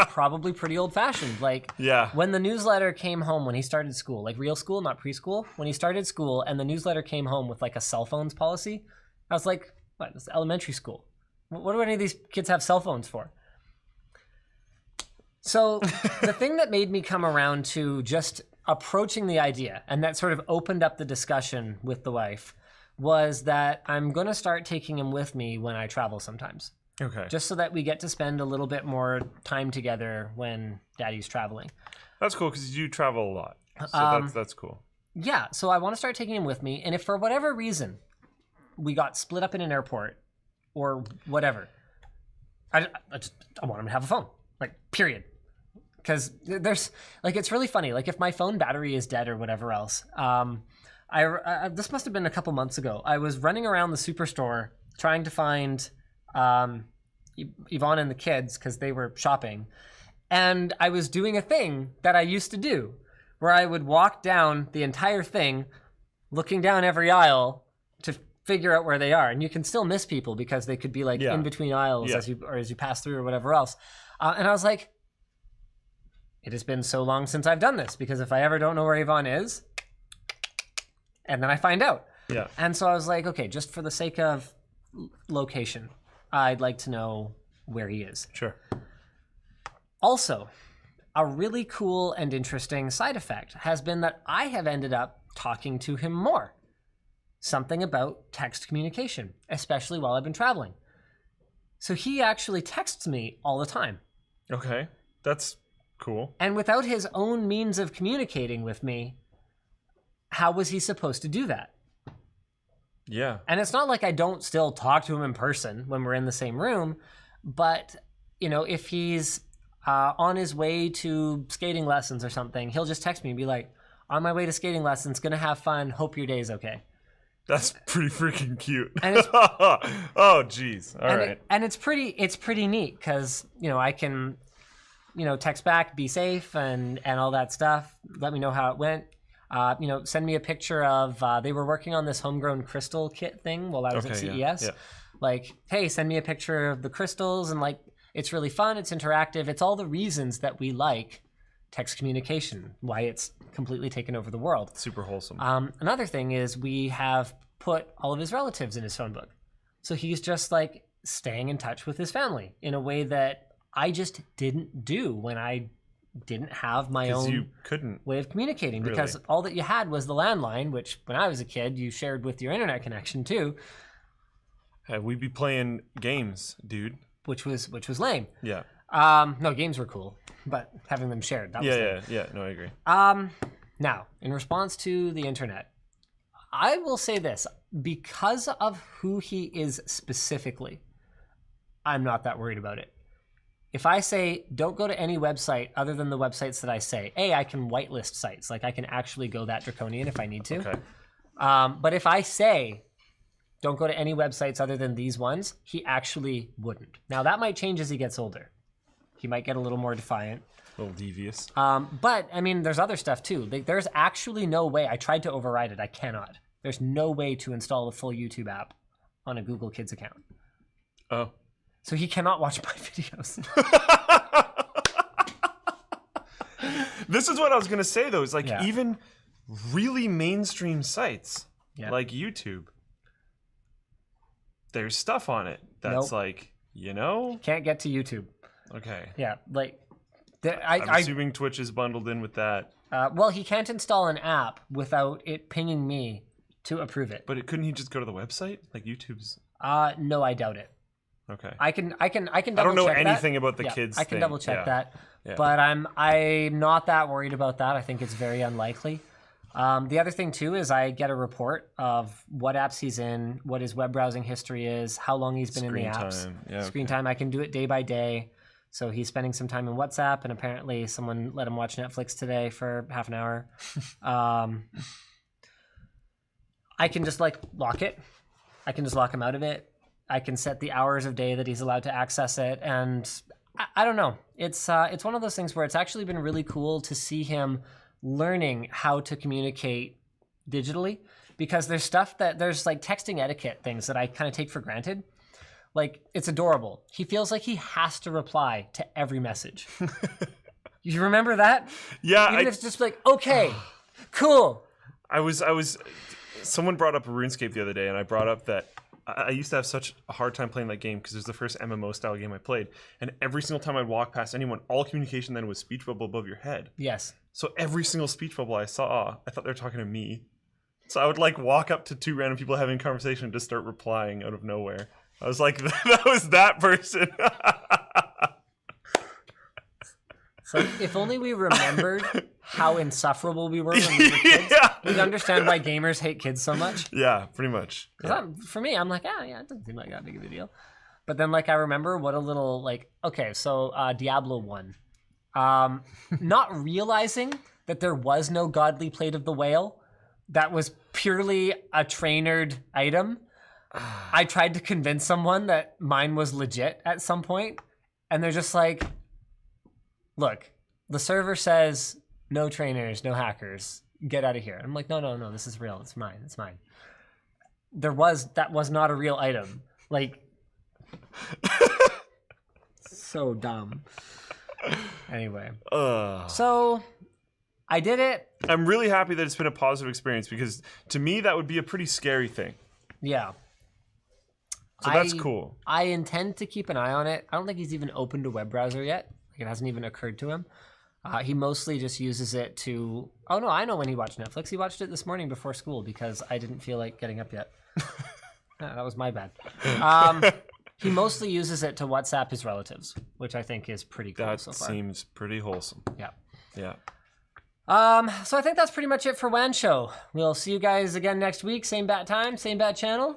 probably pretty old-fashioned. Like, Yeah. when the newsletter came home when he started school, like real school, not preschool, when he started school and the newsletter came home with like a cell phones policy, I was like, what, this is elementary school. What do any of these kids have cell phones for? So the thing that made me come around to just approaching the idea, and that sort of opened up the discussion with the wife, was that I'm going to start taking him with me when I travel sometimes. Okay. Just so that we get to spend a little bit more time together when Daddy's traveling. That's cool because you travel a lot. So that's cool. Yeah, so I want to start taking him with me, and if for whatever reason we got split up in an airport or whatever, I want him to have a phone, like, period. Because there's, like, it's really funny. Like, if my phone battery is dead or whatever else, this must have been a couple months ago. I was running around the superstore trying to find Yvonne and the kids because they were shopping. And I was doing a thing that I used to do where I would walk down the entire thing, looking down every aisle to figure out where they are. And you can still miss people because they could be like in between aisles as you pass through or whatever else. And I was like, it has been so long since I've done this because if I ever don't know where Yvonne is, and then I find out. Yeah. And so I was like, okay, just for the sake of location, I'd like to know where he is. Sure. Also, a really cool and interesting side effect has been that I have ended up talking to him more. Something about text communication, especially while I've been traveling. So he actually texts me all the time. Okay. That's cool. And without his own means of communicating with me, how was he supposed to do that? Yeah. And it's not like I don't still talk to him in person when we're in the same room, but, you know, if he's on his way to skating lessons or something, he'll just text me and be like, on my way to skating lessons, gonna have fun, hope your day's okay. That's pretty freaking cute. And it's, oh, geez. All right. and it's pretty neat because, you know, I can, you know, text back, be safe and all that stuff. Let me know how it went. You know, send me a picture of, they were working on this homegrown crystal kit thing while I was at CES. Yeah. Like, hey, send me a picture of the crystals and like, it's really fun. It's interactive. It's all the reasons that we like text communication, why it's completely taken over the world. Super wholesome. Another thing is we have put all of his relatives in his phone book. So he's just like staying in touch with his family in a way that I just didn't do when I didn't have my own you couldn't way of communicating because all that you had was the landline, which when I was a kid, you shared with your internet connection too. We'd be playing games, dude. Which was lame. Yeah. No, games were cool, but having them shared, that was lame. Yeah. No, I agree. Now, in response to the internet, I will say this. Because of who he is specifically, I'm not that worried about it. If I say, don't go to any website other than the websites that I say, I can whitelist sites. Like, I can actually go that draconian if I need to. Okay. But if I say, don't go to any websites other than these ones, he actually wouldn't. Now, that might change as he gets older. He might get a little more defiant. A little devious. But, I mean, there's other stuff, too. There's actually no way. I tried to override it. I cannot. There's no way to install the full YouTube app on a Google Kids account. Oh. So he cannot watch my videos. This is what I was going to say, though. Is like even really mainstream sites like YouTube, there's stuff on it that's like, you know? Can't get to YouTube. Okay. Yeah, like... I'm assuming Twitch is bundled in with that. Well, he can't install an app without it pinging me to approve it. But couldn't he just go to the website? Like YouTube's... No, I doubt it. Okay. I can double check I don't know that. anything about the kids I can thing. double check that. Yeah. But I'm not that worried about that. I think it's very unlikely. The other thing too is I get a report of what apps he's in, what his web browsing history is, how long he's been in the apps. Screen time. Yeah, Screen time. I can do it day by day. So he's spending some time in WhatsApp, and apparently someone let him watch Netflix today for half an hour. I can just lock it. I can just lock him out of it. I can set the hours of day that he's allowed to access it, and I don't know. It's one of those things where it's actually been really cool to see him learning how to communicate digitally, because there's texting etiquette things that I kind of take for granted. Like, it's adorable. He feels like he has to reply to every message. You remember that? Yeah. Even if it's just okay, cool. Someone brought up RuneScape the other day, and I brought up that I used to have such a hard time playing that game because it was the first MMO style game I played. And every single time I'd walk past anyone, all communication then was speech bubble above your head. Yes. So every single speech bubble I saw, I thought they were talking to me. So I would walk up to two random people having a conversation and just start replying out of nowhere. I was like, that was that person. So if only we remembered how insufferable we were when we were kids, we'd understand why gamers hate kids so much. Yeah, pretty much. Yeah. For me, I'm like, it doesn't seem like that big of a deal. But then, I remember what a little, Diablo 1. Not realizing that there was no godly plate of the whale, that was purely a trainered item. I tried to convince someone that mine was legit at some point, and they're just like, look, the server says no trainers, no hackers, get out of here. I'm like, no, this is real. It's mine. That was not a real item. So dumb. Anyway. So I did it. I'm really happy that it's been a positive experience, because to me that would be a pretty scary thing. Yeah. So that's cool. I intend to keep an eye on it. I don't think he's even opened a web browser yet. It hasn't even occurred to him. He mostly just uses it to... Oh, no, I know when he watched Netflix. He watched it this morning before school because I didn't feel like getting up yet. That was my bad. He mostly uses it to WhatsApp his relatives, which I think is pretty cool so far. That seems pretty wholesome. Yeah. Yeah. So I think that's pretty much it for WAN Show. We'll see you guys again next week. Same bat time, same bat channel.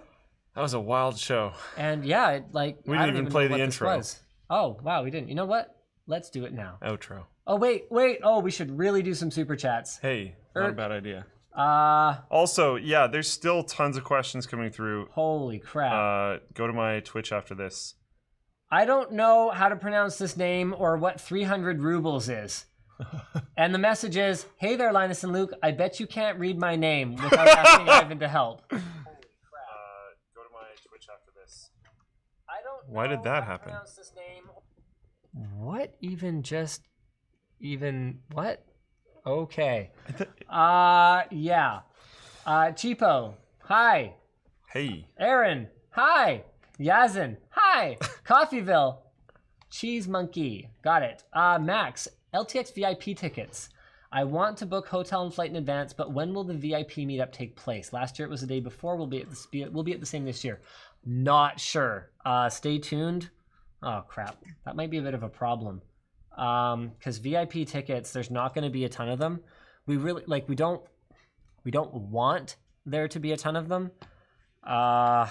That was a wild show. And yeah, we didn't even play the intro. Oh, wow, we didn't. You know what? Let's do it now. Outro. Oh, wait. Oh, we should really do some super chats. Hey, not a bad idea. Also, yeah, there's still tons of questions coming through. Holy crap. Go to my Twitch after this. I don't know how to pronounce this name or what 300 rubles is. And the message is, hey there, Linus and Luke, I bet you can't read my name without asking Ivan to help. Holy crap. Go to my Twitch after this. I don't know Why did that how happen? to pronounce this name. What what? Okay. Yeah. Cheapo, hi. Hey. Aaron, hi. Yazin, hi. Coffeeville, Cheese Monkey, got it. Max, LTX VIP tickets. I want to book hotel and flight in advance, but when will the VIP meetup take place? Last year it was the day before. We'll be at the same this year. Not sure. Stay tuned. Oh crap, that might be a bit of a problem. Because VIP tickets, there's not going to be a ton of them. We really we don't want there to be a ton of them. Oh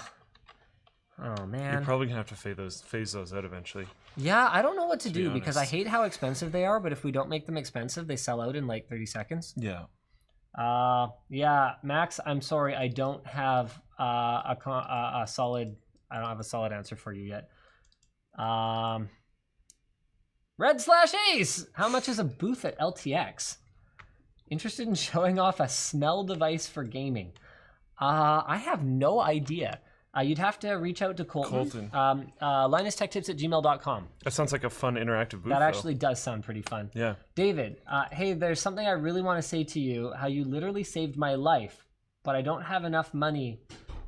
man, You're probably gonna have to phase those out eventually. Yeah, I don't know what to do honest. because I hate how expensive they are. But if we don't make them expensive, they sell out in 30 seconds. Yeah. Yeah, Max, I'm sorry, I don't have a solid. I don't have a solid answer for you yet. Red/Ace, how much is a booth at LTX? Interested in showing off a smell device for gaming? I have no idea. You'd have to reach out to Colton. LinusTechTips@gmail.com. That sounds like a fun interactive booth. That actually does sound pretty fun. Yeah. David, hey, there's something I really want to say to you, how you literally saved my life, but I don't have enough money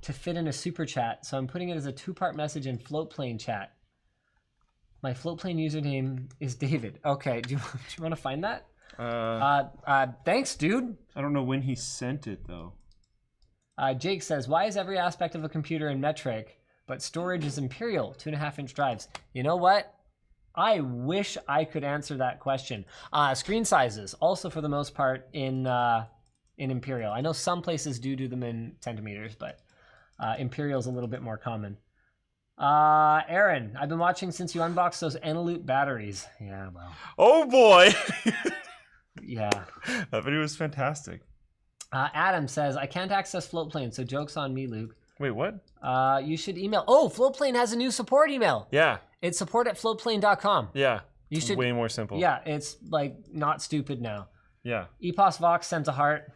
to fit in a super chat, so I'm putting it as a 2-part message in Floatplane chat. My Floatplane username is David. Okay, do you want to find that? Thanks, dude. I don't know when he sent it, though. Jake says, why is every aspect of a computer in metric, but storage is Imperial, 2.5-inch drives. You know what? I wish I could answer that question. Screen sizes, also for the most part in Imperial. I know some places do them in centimeters, but Imperial is a little bit more common. Aaron, I've been watching since you unboxed those Eneloop batteries. Yeah, well. Oh boy! Yeah. That video was fantastic. Adam says, I can't access Floatplane, so joke's on me, Luke. Wait, what? You should email. Oh, Floatplane has a new support email. Yeah. It's support@floatplane.com. Yeah. You should. Way more simple. Yeah, it's like not stupid now. Yeah. Epos Vox sent a heart.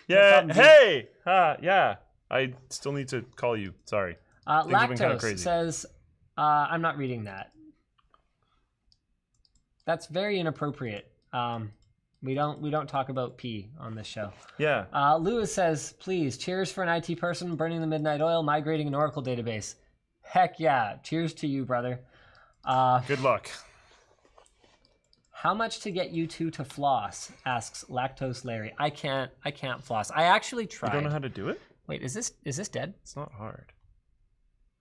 Yeah. problem, dude. Hey! Yeah. I still need to call you. Sorry. Things have been kinda Lactose crazy. says, I'm not reading that. That's very inappropriate. We don't talk about pee on this show. Yeah. Lewis says, please, cheers for an IT person burning the midnight oil, migrating an Oracle database. Heck yeah. Cheers to you, brother. Good luck. How much to get you two to floss? Asks Lactose Larry. I can't floss. I actually tried. You don't know how to do it? Wait, is this dead? It's not hard.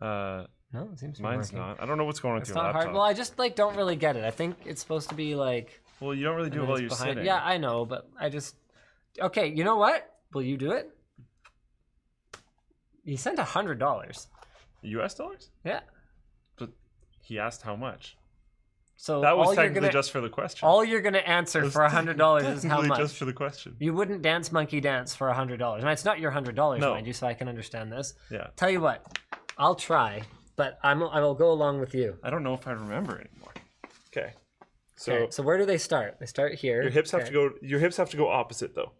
No, it seems to be Mine's working. not. I don't know what's going on with It's your not laptop. hard. Well, I just don't really get it. I think it's supposed to be like. Well, you don't really do it while you're sitting. Yeah, I know, but I just. Okay, you know what? Will you do it? He sent $100. US dollars? Yeah. But he asked how much. So That was all you're technically gonna, just for the question. all you're gonna answer for $100 is how Technically much. just for the question. You wouldn't dance monkey dance for $100. And it's not your $100, No. mind you, so I can understand this. Yeah. Tell you what, I'll try, but I will go along with you. I don't know if I remember anymore. Okay. Okay, so where do they start? They start here. your hips have to go. Your hips have to go opposite though,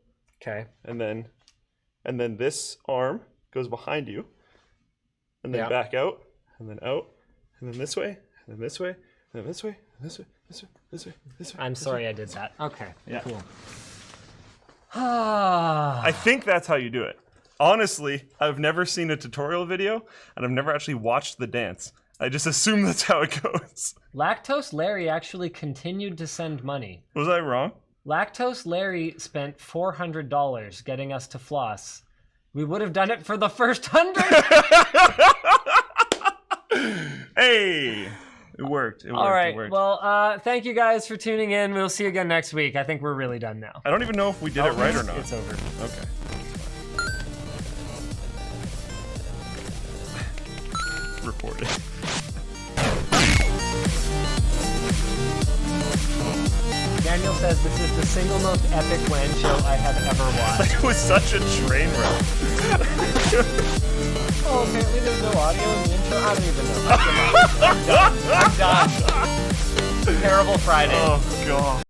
Okay. and then this arm goes behind you, and then Yeah. back out, and then out, and then this way, and then this way, and then this way, and this way, this way, this way, this way. I'm sorry I did that. Okay. Yeah. Cool. I think that's how you do it. Honestly, I've never seen a tutorial video, and I've never actually watched the dance. I just assume that's how it goes. Lactose Larry actually continued to send money. Was I wrong? Lactose Larry spent $400 getting us to floss. We would have done it for the first 100. Hey, it worked. It worked. All right. It worked. Well, thank you guys for tuning in. We'll see you again next week. I think we're really done now. I don't even know if we did it right or not. It's over. Okay. Reported. Daniel says this is the single most epic WAN show I have ever watched. It was such a train wreck. Oh, apparently there's no audio in the intro. I don't even know. I'm done. Terrible Friday. Oh, God.